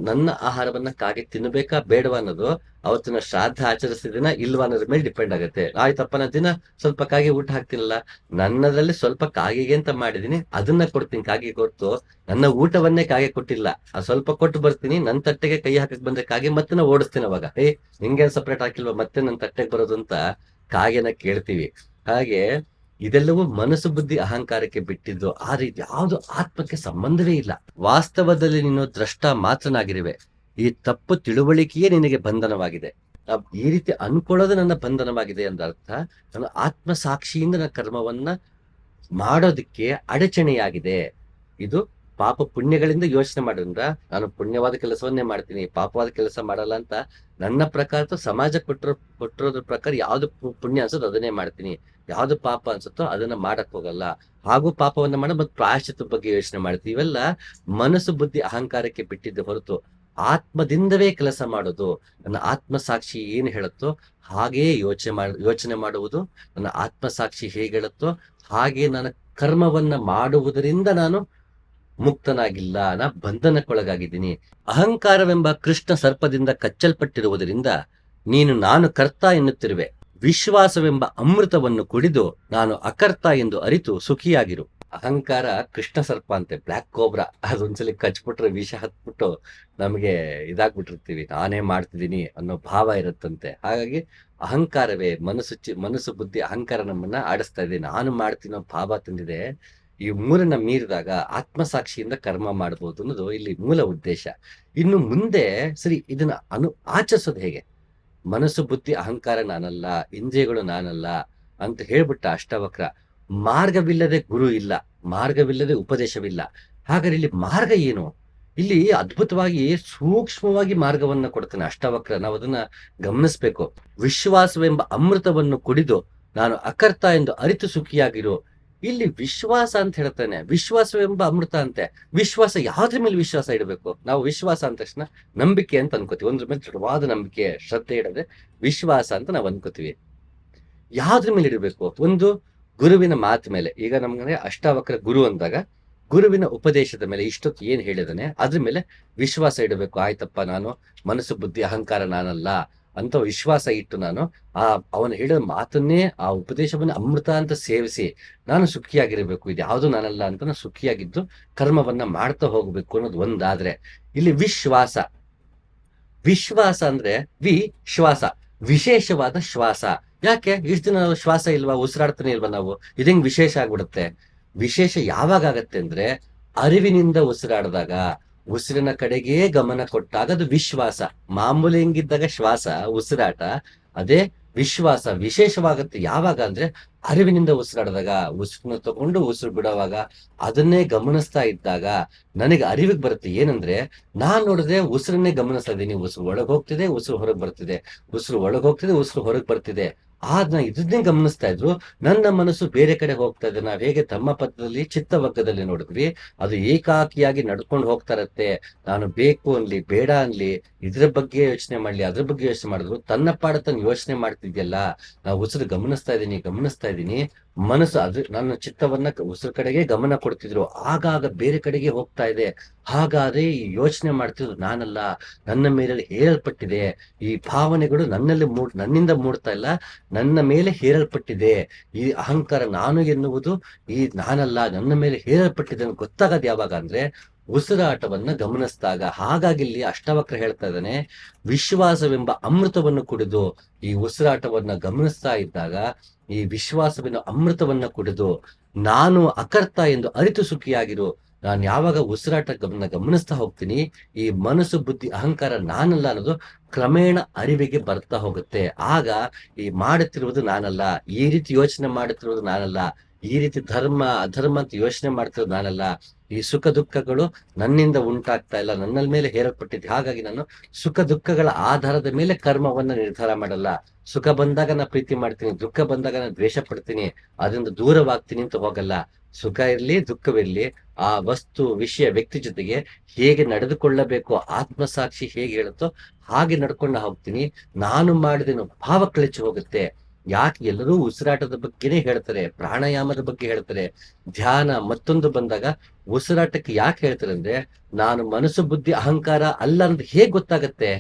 ನನ್ನ ಆಹಾರವನ್ನ ಕಾಗೆ ತಿನ್ನಬೇಕಾ ಬೇಡವಾ ಅನ್ನೋದು ಅವತ್ತಿನ ಶ್ರಾದ್ದ ಆಚರಿಸಿದಿನ ಇಲ್ವಾ ಅನ್ನೋದ್ರ ಮೇಲೆ ಡಿಪೆಂಡ್ ಆಗುತ್ತೆ. ಆಯ್ತಪ್ಪ, ನಾನು ದಿನ ಸ್ವಲ್ಪ ಕಾಗೆ ಊಟ ಹಾಕ್ತೀನಲ್ಲ, ನನ್ನದ್ರಲ್ಲಿ ಸ್ವಲ್ಪ ಕಾಗೆಗೆ ಅಂತ ಮಾಡಿದೀನಿ, ಅದನ್ನ ಕೊಡ್ತೀನಿ ಕಾಗೆ ಹೊರ್ತು ನನ್ನ ಊಟವನ್ನೇ ಕಾಗೆ ಕೊಟ್ಟಿಲ್ಲ. ಆ ಸ್ವಲ್ಪ ಕೊಟ್ಟು ಬರ್ತೀನಿ, ನನ್ ತಟ್ಟೆಗೆ ಕೈ ಹಾಕಕ್ ಬಂದ್ರೆ ಕಾಗೆ ಮತ್ತೆ ನಾ ಓಡಿಸ್ತೀನಿ. ಅವಾಗ ನಿಂಗೆ ಸಪ್ರೇಟ್ ಹಾಕಿಲ್ವಾ ಮತ್ತೆ ನನ್ ತಟ್ಟೆಗೆ ಬರೋದು ಅಂತ ಕಾಗೆನ ಕೇಳ್ತೀವಿ. ಹಾಗೆ ಇದೆಲ್ಲವೂ ಮನಸ್ಸು ಬುದ್ಧಿ ಅಹಂಕಾರಕ್ಕೆ ಬಿಟ್ಟಿದ್ದು, ಆದ್ರೆ ಯಾವುದು ಆತ್ಮಕ್ಕೆ ಸಂಬಂಧವೇ ಇಲ್ಲ. ವಾಸ್ತವದಲ್ಲಿ ನೀನು ದ್ರಷ್ಟ ಮಾತ್ರನಾಗಿರುವೆ, ಈ ತಪ್ಪು ತಿಳುವಳಿಕೆಯೇ ನಿನಗೆ ಬಂಧನವಾಗಿದೆ. ಈ ರೀತಿ ಅನ್ಕೊಳ್ಳೋದು ನನ್ನ ಬಂಧನವಾಗಿದೆ ಎಂದ ಅರ್ಥ. ನಾನು ಆತ್ಮ ಸಾಕ್ಷಿಯಿಂದ ನನ್ನ ಕರ್ಮವನ್ನ ಮಾಡೋದಕ್ಕೆ ಅಡಚಣೆಯಾಗಿದೆ. ಇದು ಪಾಪ ಪುಣ್ಯಗಳಿಂದ ಯೋಚನೆ ಮಾಡೋದ್ರಿಂದ ನಾನು ಪುಣ್ಯವಾದ ಕೆಲಸವನ್ನೇ ಮಾಡ್ತೀನಿ, ಪಾಪವಾದ ಕೆಲಸ ಮಾಡಲ್ಲ ಅಂತ ನನ್ನ ಪ್ರಕಾರ, ಸಮಾಜ ಕೊಟ್ಟಿರೋದ್ರ ಪ್ರಕಾರ ಯಾವ್ದು ಪುಣ್ಯ ಅನ್ಸುತ್ತೋ ಅದನ್ನೇ ಮಾಡ್ತೀನಿ, ಯಾವ್ದು ಪಾಪ ಅನ್ಸುತ್ತೋ ಅದನ್ನ ಮಾಡಕ್ ಹೋಗಲ್ಲ. ಹಾಗೂ ಪಾಪವನ್ನ ಮಾಡ ಮತ್ತೆ ಪ್ರಾಯಶ್ಚಿತ್ತ ಬಗ್ಗೆ ಯೋಚನೆ ಮಾಡ್ತೀವಿ. ಇವೆಲ್ಲ ಮನಸ್ಸು ಬುದ್ಧಿ ಅಹಂಕಾರಕ್ಕೆ ಬಿಟ್ಟಿದ್ದೆ ಹೊರತು ಆತ್ಮದಿಂದವೇ ಕೆಲಸ ಮಾಡೋದು. ನನ್ನ ಆತ್ಮ ಸಾಕ್ಷಿ ಏನ್ ಹೇಳುತ್ತೋ ಹಾಗೇ ಯೋಚನೆ ಮಾಡುವುದು. ನನ್ನ ಆತ್ಮ ಸಾಕ್ಷಿ ಹೇಗೆ ಹೇಳುತ್ತೋ ಹಾಗೆ ನಾನು ಕರ್ಮವನ್ನ ಮಾಡುವುದರಿಂದ ನಾನು ಮುಕ್ತನಾಗಿಲ್ಲ, ನಾ ಬಂಧನಕ್ಕೊಳಗಾಗಿದ್ದೀನಿ. ಅಹಂಕಾರವೆಂಬ ಕೃಷ್ಣ ಸರ್ಪದಿಂದ ಕಚ್ಚಲ್ಪಟ್ಟಿರುವುದರಿಂದ ನೀನು ನಾನು ಕರ್ತ ಎನ್ನುತ್ತಿರುವೆ. ವಿಶ್ವಾಸವೆಂಬ ಅಮೃತವನ್ನು ಕುಡಿದು ನಾನು ಅಕರ್ತ ಎಂದು ಅರಿತು ಸುಖಿಯಾಗಿರು. ಅಹಂಕಾರ ಕೃಷ್ಣ ಸರ್ಪ ಅಂತೆ, ಬ್ಲ್ಯಾಕ್ ಕೋಬ್ರಾ. ಅದೊಂದ್ಸಲಿ ಕಚ್ಬಿಟ್ರೆ ವಿಷ ಹತ್ಬಿಟ್ಟು ನಮಗೆ ಇದಾಗ್ಬಿಟ್ಟಿರ್ತೀವಿ, ನಾನೇ ಮಾಡ್ತಿದ್ದೀನಿ ಅನ್ನೋ ಭಾವ ಇರುತ್ತಂತೆ. ಹಾಗಾಗಿ ಅಹಂಕಾರವೇ ಮನಸ್ಸು ಬುದ್ಧಿ ಅಹಂಕಾರ ನಮ್ಮನ್ನ ಆಡಿಸ್ತಾ ಇದೆ, ನಾನು ಮಾಡ್ತೀನೋ ಭಾವ ತಂದಿದೆ. ಈ ಮೂರನ್ನ ಮೀರಿದಾಗ ಆತ್ಮಸಾಕ್ಷಿಯಿಂದ ಕರ್ಮ ಮಾಡಬಹುದು ಅನ್ನೋದು ಇಲ್ಲಿ ಮೂಲ ಉದ್ದೇಶ. ಇನ್ನು ಮುಂದೆ ಸರಿ ಇದನ್ನ ಆಚರಿಸೋದು ಹೇಗೆ? ಮನಸ್ಸು ಬುದ್ಧಿ ಅಹಂಕಾರ ನಾನಲ್ಲ, ಇಂದ್ರಿಯಗಳು ನಾನಲ್ಲ ಅಂತ ಹೇಳ್ಬಿಟ್ಟ ಅಷ್ಟವಕ್ರ. ಮಾರ್ಗವಿಲ್ಲದೆ ಗುರು ಇಲ್ಲ, ಮಾರ್ಗವಿಲ್ಲದೆ ಉಪದೇಶವಿಲ್ಲ. ಹಾಗಾದ್ರೆ ಇಲ್ಲಿ ಮಾರ್ಗ ಏನು? ಇಲ್ಲಿ ಅದ್ಭುತವಾಗಿ ಸೂಕ್ಷ್ಮವಾಗಿ ಮಾರ್ಗವನ್ನ ಕೊಡ್ತಾನೆ ಅಷ್ಟವಕ್ರ. ನಾವು ಅದನ್ನ ಗಮನಿಸ್ಬೇಕು. ವಿಶ್ವಾಸವೆಂಬ ಅಮೃತವನ್ನು ಕುಡಿದು ನಾನು ಅಕರ್ತ ಎಂದು ಅರಿತು ಸುಖಿಯಾಗಿರು. ಇಲ್ಲಿ ವಿಶ್ವಾಸ ಅಂತ ಹೇಳ್ತಾನೆ, ವಿಶ್ವಾಸವೆಂಬ ಅಮೃತ ಅಂತೆ. ವಿಶ್ವಾಸ ಯಾವ್ದ್ರ ಮೇಲೆ ವಿಶ್ವಾಸ ಇಡಬೇಕು? ನಾವು ವಿಶ್ವಾಸ ಅಂದ ತಕ್ಷಣ ನಂಬಿಕೆ ಅಂತ ಅನ್ಕೋತೀವಿ, ಒಂದ್ರ ಮೇಲೆ ದೃಢವಾದ ನಂಬಿಕೆ ಶ್ರದ್ಧೆ ಇಡದೆ ವಿಶ್ವಾಸ ಅಂತ ನಾವು ಅನ್ಕೋತೀವಿ. ಯಾವ್ದ್ರ ಮೇಲೆ ಇಡಬೇಕು? ಒಂದು ಗುರುವಿನ ಮಾತು ಮೇಲೆ. ಈಗ ನಮ್ಗೆ ಅಷ್ಟಾವಕ್ರ ಗುರು ಅಂದಾಗ ಗುರುವಿನ ಉಪದೇಶದ ಮೇಲೆ ಇಷ್ಟೊತ್ತು ಏನ್ ಹೇಳಿದಾನೆ ಅದ್ರ ಮೇಲೆ ವಿಶ್ವಾಸ ಇಡಬೇಕು. ಆಯ್ತಪ್ಪ, ನಾನು ಮನಸ್ಸು ಬುದ್ಧಿ ಅಹಂಕಾರ ನಾನಲ್ಲ ಅಂತ ವಿಶ್ವಾಸ ಇಟ್ಟು ನಾನು ಅವನು ಹೇಳಿದ ಮಾತನ್ನೇ, ಆ ಉಪದೇಶವನ್ನ ಅಮೃತ ಅಂತ ಸೇವಿಸಿ ನಾನು ಸುಖಿಯಾಗಿರ್ಬೇಕು, ಇದ್ಯಾವುದು ನಾನಲ್ಲ ಅಂತ ನಾನು ಸುಖಿಯಾಗಿದ್ದು ಕರ್ಮವನ್ನ ಮಾಡ್ತಾ ಹೋಗ್ಬೇಕು ಅನ್ನೋದು ಒಂದಾದ್ರೆ, ಇಲ್ಲಿ ವಿಶ್ವಾಸ ಅಂದ್ರೆ ಶ್ವಾಸ, ವಿಶೇಷವಾದ ಶ್ವಾಸ. ಯಾಕೆ ಇಷ್ಟು ದಿನ ನಾವು ಶ್ವಾಸ ಇಲ್ವಾ, ಉಸಿರಾಡ್ತಾನೆ ಇಲ್ವಾ ನಾವು, ಇದಂಗ್ ವಿಶೇಷ ಆಗ್ಬಿಡುತ್ತೆ. ವಿಶೇಷ ಯಾವಾಗ ಆಗತ್ತೆ ಅಂದ್ರೆ ಅರಿವಿನಿಂದ ಉಸಿರಾಡಿದಾಗ, ಉಸಿರಿನ ಕಡೆಗೇ ಗಮನ ಕೊಟ್ಟಾಗ ಅದು ವಿಶ್ವಾಸ. ಮಾಮೂಲಿ ಹೆಂಗಿದ್ದಾಗ ಶ್ವಾಸ ಉಸಿರಾಟ, ಅದೇ ವಿಶ್ವಾಸ ವಿಶೇಷವಾಗುತ್ತೆ ಯಾವಾಗ ಅಂದ್ರೆ ಅರಿವಿನಿಂದ ಉಸಿರಾಡಿದಾಗ, ಉಸಿರನ್ನ ತಗೊಂಡು ಉಸಿರು ಬಿಡುವಾಗ ಅದನ್ನೇ ಗಮನಿಸ್ತಾ ಇದ್ದಾಗ ನನಗೆ ಅರಿವಿಗೆ ಬರುತ್ತೆ. ಏನಂದ್ರೆ ನಾನ್ ನೋಡಿದ್ರೆ ಉಸಿರನ್ನೇ ಗಮನಿಸ್ತಾ ಇದ್ದೀನಿ, ಉಸಿರು ಒಳಗ್ ಹೋಗ್ತಿದೆ, ಉಸಿರು ಹೊರಗ್ ಬರ್ತಿದೆ, ಉಸಿರು ಒಳಗ್ ಹೋಗ್ತಿದೆ, ಉಸಿರು ಹೊರಗ್ ಬರ್ತಿದೆ. ನಾ ಇದನ್ನೇ ಗಮನಿಸ್ತಾ ಇದ್ರು ನನ್ನ ಮನಸ್ಸು ಬೇರೆ ಕಡೆ ಹೋಗ್ತಾ ಇದೆ. ನಾವ್ ಹೇಗೆ ಧಮ್ಮಪದದಲ್ಲಿ ಚಿತ್ತವರ್ಗದಲ್ಲಿ ನೋಡಿದ್ವಿ, ಅದು ಏಕಾಕಿಯಾಗಿ ನಡ್ಕೊಂಡು ಹೋಗ್ತಾ ಇರತ್ತೆ. ನಾನು ಬೇಕು ಅನ್ಲಿ ಬೇಡ ಅನ್ಲಿ, ಇದ್ರ ಬಗ್ಗೆ ಯೋಚನೆ ಮಾಡ್ಲಿ ಅದ್ರ ಬಗ್ಗೆ ಯೋಚನೆ ಮಾಡಿದ್ರು ತನ್ನ ಪಾಡ ತನ್ನ ಯೋಚನೆ ಮಾಡ್ತಿದ್ಯಲ್ಲ. ನಾವು ಉಸಿರು ಗಮನಿಸ್ತಾ ಇದ್ದೀನಿ, ಮನಸ್ಸು ನನ್ನ ಚಿತ್ತವನ್ನ ಉಸಿರು ಕಡೆಗೆ ಗಮನ ಕೊಡ್ತಿದ್ರು, ಆಗಾಗ ಬೇರೆ ಕಡೆಗೆ ಹೋಗ್ತಾ ಇದೆ. ಹಾಗಾದ್ರೆ ಈ ಯೋಚನೆ ಮಾಡ್ತಿದ್ರು ನಾನಲ್ಲ, ನನ್ನ ಮೇಲೆ ಹೇರಲ್ಪಟ್ಟಿದೆ. ಈ ಭಾವನೆಗಳು ನನ್ನಿಂದ ಮೂಡ್ತಾ ಇಲ್ಲ, ನನ್ನ ಮೇಲೆ ಹೇರಲ್ಪಟ್ಟಿದೆ. ಈ ಅಹಂಕಾರ ನಾನು ಎನ್ನುವುದು ಈ ನಾನಲ್ಲ, ನನ್ನ ಮೇಲೆ ಹೇರಲ್ಪಟ್ಟಿದೆ ಅಂತ ಗೊತ್ತಾಗದ್ ಯಾವಾಗ ಅಂದ್ರೆ ಉಸಿರಾಟವನ್ನ ಗಮನಿಸಿದಾಗ. ಹಾಗಾಗಿ ಇಲ್ಲಿ ಅಷ್ಟವಕ್ರ ಹೇಳ್ತಾ ಇದ್ದಾನೆ, ವಿಶ್ವಾಸವೆಂಬ ಅಮೃತವನ್ನು ಕುಡಿದು ಈ ಉಸಿರಾಟವನ್ನ ಗಮನಿಸ್ತಾ ಇದ್ದಾಗ, ಈ ವಿಶ್ವಾಸವೆಂಬ ಅಮೃತವನ್ನ ಕುಡಿದು ನಾನು ಅಕರ್ತ ಎಂದು ಅರಿತು ಸುಖಿಯಾಗಿರು. ನಾನು ಯಾವಾಗ ಉಸಿರಾಟ ಗಮನಿಸ್ತಾ ಹೋಗ್ತೀನಿ, ಈ ಮನಸ್ಸು ಬುದ್ಧಿ ಅಹಂಕಾರ ನಾನಲ್ಲ ಅನ್ನೋದು ಕ್ರಮೇಣ ಅರಿವಿಗೆ ಬರ್ತಾ ಹೋಗುತ್ತೆ. ಆಗ ಈ ಮಾಡುತ್ತಿರುವುದು ನಾನಲ್ಲ, ಈ ರೀತಿ ಯೋಚನೆ ಮಾಡುತ್ತಿರುವುದು ನಾನಲ್ಲ, ಈ ರೀತಿ ಧರ್ಮ ಅಧರ್ಮ ಅಂತ ಯೋಚನೆ ಮಾಡ್ತಿರೋದು ನಾನಲ್ಲ, ಈ ಸುಖ ದುಃಖಗಳು ನನ್ನಿಂದ ಉಂಟಾಗ್ತಾ ಇಲ್ಲ, ನನ್ನ ಮೇಲೆ ಹೇರಲ್ಪಟ್ಟಿದೆ. ಹಾಗಾಗಿ ನಾನು ಸುಖ ದುಃಖಗಳ ಆಧಾರದ ಮೇಲೆ ಕರ್ಮವನ್ನ ನಿರ್ಧಾರ ಮಾಡಲ್ಲ. ಸುಖ ಬಂದಾಗ ನಾ ಪ್ರೀತಿ ಮಾಡ್ತೀನಿ, ದುಃಖ ಬಂದಾಗ ನಾನು ದ್ವೇಷ ಪಡ್ತೀನಿ, ಅದರಿಂದ ದೂರವಾಗ್ತೀನಿ ಅಂತ ಹೋಗಲ್ಲ. ಸುಖ ಇರ್ಲಿ ದುಃಖವಿರ್ಲಿ, ಆ ವಸ್ತು ವಿಷಯ ವ್ಯಕ್ತಿ ಜೊತೆಗೆ ಹೇಗೆ ನಡೆದುಕೊಳ್ಳಬೇಕು, ಆತ್ಮಸಾಕ್ಷಿ ಹೇಗೆ ಹೇಳುತ್ತೋ ಹಾಗೆ ನಡ್ಕೊಂಡು ಹೋಗ್ತೀನಿ. ನಾನು ಮಾಡಿದೇನು ಭಾವ ಕಳಚಿ ಹೋಗುತ್ತೆ. ಯಾಕೆ ಎಲ್ಲರೂ ಉಸಿರಾಟದ ಬಗ್ಗೆನೇ ಹೇಳ್ತಾರೆ, ಪ್ರಾಣಾಯಾಮದ ಬಗ್ಗೆ ಹೇಳ್ತಾರೆ, ಧ್ಯಾನ ಮತ್ತೊಂದು ಬಂದಾಗ ಉಸಿರಾಟಕ್ಕೆ ಯಾಕೆ ಹೇಳ್ತಾರೆ ಅಂದ್ರೆ, ನಾನು ಮನಸ್ಸು ಬುದ್ಧಿ ಅಹಂಕಾರ ಅಲ್ಲ ಅಂತ ಹೇಗ್ ಗೊತ್ತಾಗತ್ತೆ?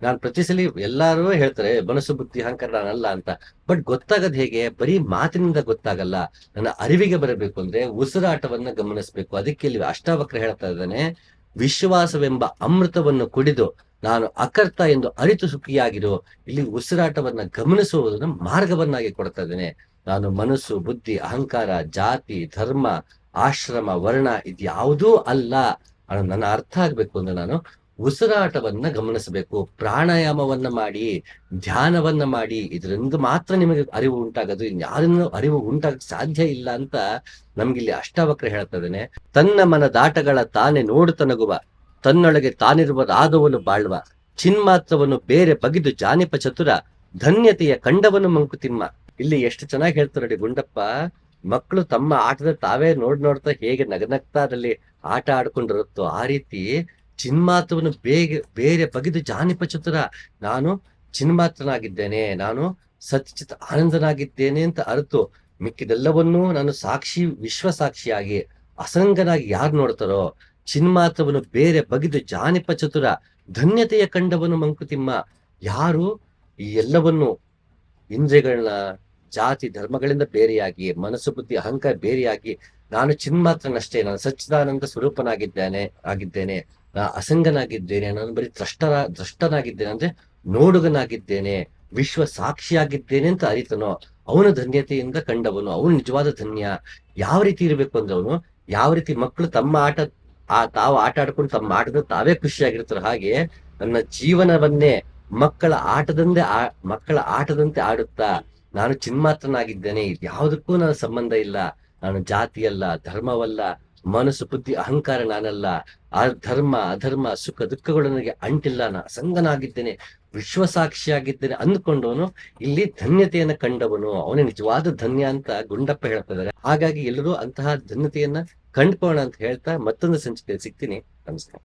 ನಾನ್ ಪ್ರತಿ ಸಲ ಎಲ್ಲಾರು ಹೇಳ್ತಾರೆ ಮನಸ್ಸು ಬುದ್ಧಿ ಅಹಂಕಾರ ನಾನಲ್ಲ ಅಂತ, ಬಟ್ ಗೊತ್ತಾಗದ್ ಹೇಗೆ? ಬರೀ ಮಾತಿನಿಂದ ಗೊತ್ತಾಗಲ್ಲ. ನನ್ನ ಅರಿವಿಗೆ ಬರಬೇಕು ಅಂದ್ರೆ ಉಸಿರಾಟವನ್ನ ಗಮನಿಸ್ಬೇಕು. ಅದಕ್ಕೆ ಇಲ್ಲಿ ಅಷ್ಟಾವಕ್ರ ಹೇಳ್ತಾ ಇದ್ದಾನೆ, ವಿಶ್ವಾಸವೆಂಬ ಅಮೃತವನ್ನು ಕುಡಿದು ನಾನು ಅಕರ್ತ ಎಂದು ಅರಿತು ಸುಖಿಯಾಗಿರು. ಇಲ್ಲಿ ಉಸಿರಾಟವನ್ನ ಗಮನಿಸುವುದನ್ನ ಮಾರ್ಗವನ್ನಾಗಿ ಕೊಡ್ತಾ ಇದ್ದೇನೆ. ನಾನು ಮನಸ್ಸು ಬುದ್ಧಿ ಅಹಂಕಾರ ಜಾತಿ ಧರ್ಮ ಆಶ್ರಮ ವರ್ಣ ಇದ್ಯಾವುದೂ ಅಲ್ಲ ಅನ್ನೋದು ನನ್ನ ಅರ್ಥ ಆಗ್ಬೇಕು ಅಂದ್ರೆ ನಾನು ಉಸಿರಾಟವನ್ನ ಗಮನಿಸಬೇಕು, ಪ್ರಾಣಾಯಾಮವನ್ನ ಮಾಡಿ, ಧ್ಯಾನವನ್ನ ಮಾಡಿ. ಇದರಿಂದ ಮಾತ್ರ ನಿಮಗೆ ಅರಿವು ಉಂಟಾಗೋದು, ಇನ್ಯಾರಿಂದ ಅರಿವು ಉಂಟಾಗಕ್ಕೆ ಸಾಧ್ಯ ಇಲ್ಲ ಅಂತ ನಮ್ಗಿಲ್ಲಿ ಅಷ್ಟಾವಕ್ರ ಹೇಳ್ತಾ ಇದ್ದೇನೆ. ತನ್ನ ಮನ ದಾಟಗಳ ತಾನೇ ನೋಡುತ್ತನಗುವ, ತನ್ನೊಳಗೆ ತಾನಿರುವುದಾದವನು ಬಾಳ್ವ, ಚಿನ್ಮಾತ್ರವನ್ನು ಬೇರೆ ಬಗಿದು ಜಾನಿಪ ಚತುರ, ಧನ್ಯತೆಯ ಕಂಡವನು ಮಂಕುತಿಮ್ಮ. ಇಲ್ಲಿ ಎಷ್ಟು ಚೆನ್ನಾಗಿ ಹೇಳ್ತಾರೆ ನೋಡಿ ಗುಂಡಪ್ಪ. ಮಕ್ಕಳು ತಮ್ಮ ಆಟದ ತಾವೇ ನೋಡ್ತಾ ಹೇಗೆ ನಗನಗ್ತಾ ಅದ್ರಲ್ಲಿ ಆಟ ಆಡ್ಕೊಂಡಿರುತ್ತೋ ಆ ರೀತಿ ಚಿನ್ಮಾತ್ರವನ್ನು ಬೇರೆ ಬಗೆದು ಜಾನಿಪ ಚತುರ, ನಾನು ಚಿನ್ಮಾತ್ರನಾಗಿದ್ದೇನೆ, ನಾನು ಸತ್ಯಚಿತ್ ಆನಂದನಾಗಿದ್ದೇನೆ ಅಂತ ಅರಿತು ಮಿಕ್ಕಿದೆಲ್ಲವನ್ನೂ ನಾನು ಸಾಕ್ಷಿ ವಿಶ್ವಸಾಕ್ಷಿಯಾಗಿ ಅಸಂಗನಾಗಿ ಯಾರು ನೋಡ್ತಾರೋ, ಚಿನ್ಮಾತ್ರವನ್ನು ಬೇರೆ ಬಗೆದು ಜಾನಿಪ ಚತುರ, ಧನ್ಯತೆಯ ಕಂಡವನು ಮಂಕುತಿಮ್ಮ. ಯಾರು ಈ ಎಲ್ಲವನ್ನು ಇಂದ್ರಿಯಗಳನ್ನ ಜಾತಿ ಧರ್ಮಗಳಿಂದ ಬೇರೆಯಾಗಿ, ಮನಸ್ಸು ಬುದ್ಧಿ ಅಹಂಕಾರ ಬೇರೆಯಾಗಿ ನಾನು ಚಿನ್ಮಾತ್ರನಷ್ಟೇ, ನಾನು ಸಚ್ಚಿದಾನಂದ ಆಗಿದ್ದೇನೆ, ನಾ ಅಸಂಗನಾಗಿದ್ದೇನೆ, ನಾನು ಬರೀ ದ್ರಷ್ಟನಾಗಿದ್ದೇನೆ ಅಂದ್ರೆ ನೋಡುಗನಾಗಿದ್ದೇನೆ, ವಿಶ್ವ ಸಾಕ್ಷಿಯಾಗಿದ್ದೇನೆ ಅಂತ ಅರಿತನೋ ಅವನು ಧನ್ಯತೆಯಿಂದ ಕಂಡವನು, ಅವನು ನಿಜವಾದ ಧನ್ಯ. ಯಾವ ರೀತಿ ಇರ್ಬೇಕು ಅಂದ್ರೆ ಅವನು, ಯಾವ ರೀತಿ ಮಕ್ಕಳು ತಮ್ಮ ತಾವು ಆಟ ಆಡ್ಕೊಂಡು ತಮ್ಮ ಆಟದ ತಾವೇ ಖುಷಿಯಾಗಿರ್ತಾರೆ, ಹಾಗೆ ನನ್ನ ಜೀವನವನ್ನೇ ಮಕ್ಕಳ ಆಟದಂತೆ ಆಡುತ್ತಾ ನಾನು ಚಿನ್ಮಾತ್ರನಾಗಿದ್ದೇನೆ, ಇದ್ಯಾವುದಕ್ಕೂ ನನ್ನ ಸಂಬಂಧ ಇಲ್ಲ, ನಾನು ಜಾತಿಯಲ್ಲ ಧರ್ಮವಲ್ಲ, ಮನಸ್ಸು ಬುದ್ಧಿ ಅಹಂಕಾರ ನಾನಲ್ಲ, ಆ ಧರ್ಮ ಅಧರ್ಮ ಸುಖ ದುಃಖಗಳು ನನಗೆ ಅಂಟಿಲ್ಲ, ನಾ ಅಸಂಗನಾಗಿದ್ದೇನೆ, ವಿಶ್ವಸಾಕ್ಷಿಯಾಗಿದ್ದೇನೆ ಅಂದ್ಕೊಂಡವನು ಇಲ್ಲಿ ಧನ್ಯತೆಯನ್ನ ಕಂಡವನು, ಅವನೇ ನಿಜವಾದ ಧನ್ಯ ಅಂತ ಗುಂಡಪ್ಪ ಹೇಳ್ತಾ ಇದ್ದಾರೆ. ಹಾಗಾಗಿ ಎಲ್ಲರೂ ಅಂತಹ ಧನ್ಯತೆಯನ್ನ ಕಂಡ್ಕೋಣ ಅಂತ ಹೇಳ್ತಾ ಮತ್ತೊಂದು ಸಂಚಿಕೆಯಲ್ಲಿ ಸಿಗ್ತೀನಿ. ನಮಸ್ಕಾರ.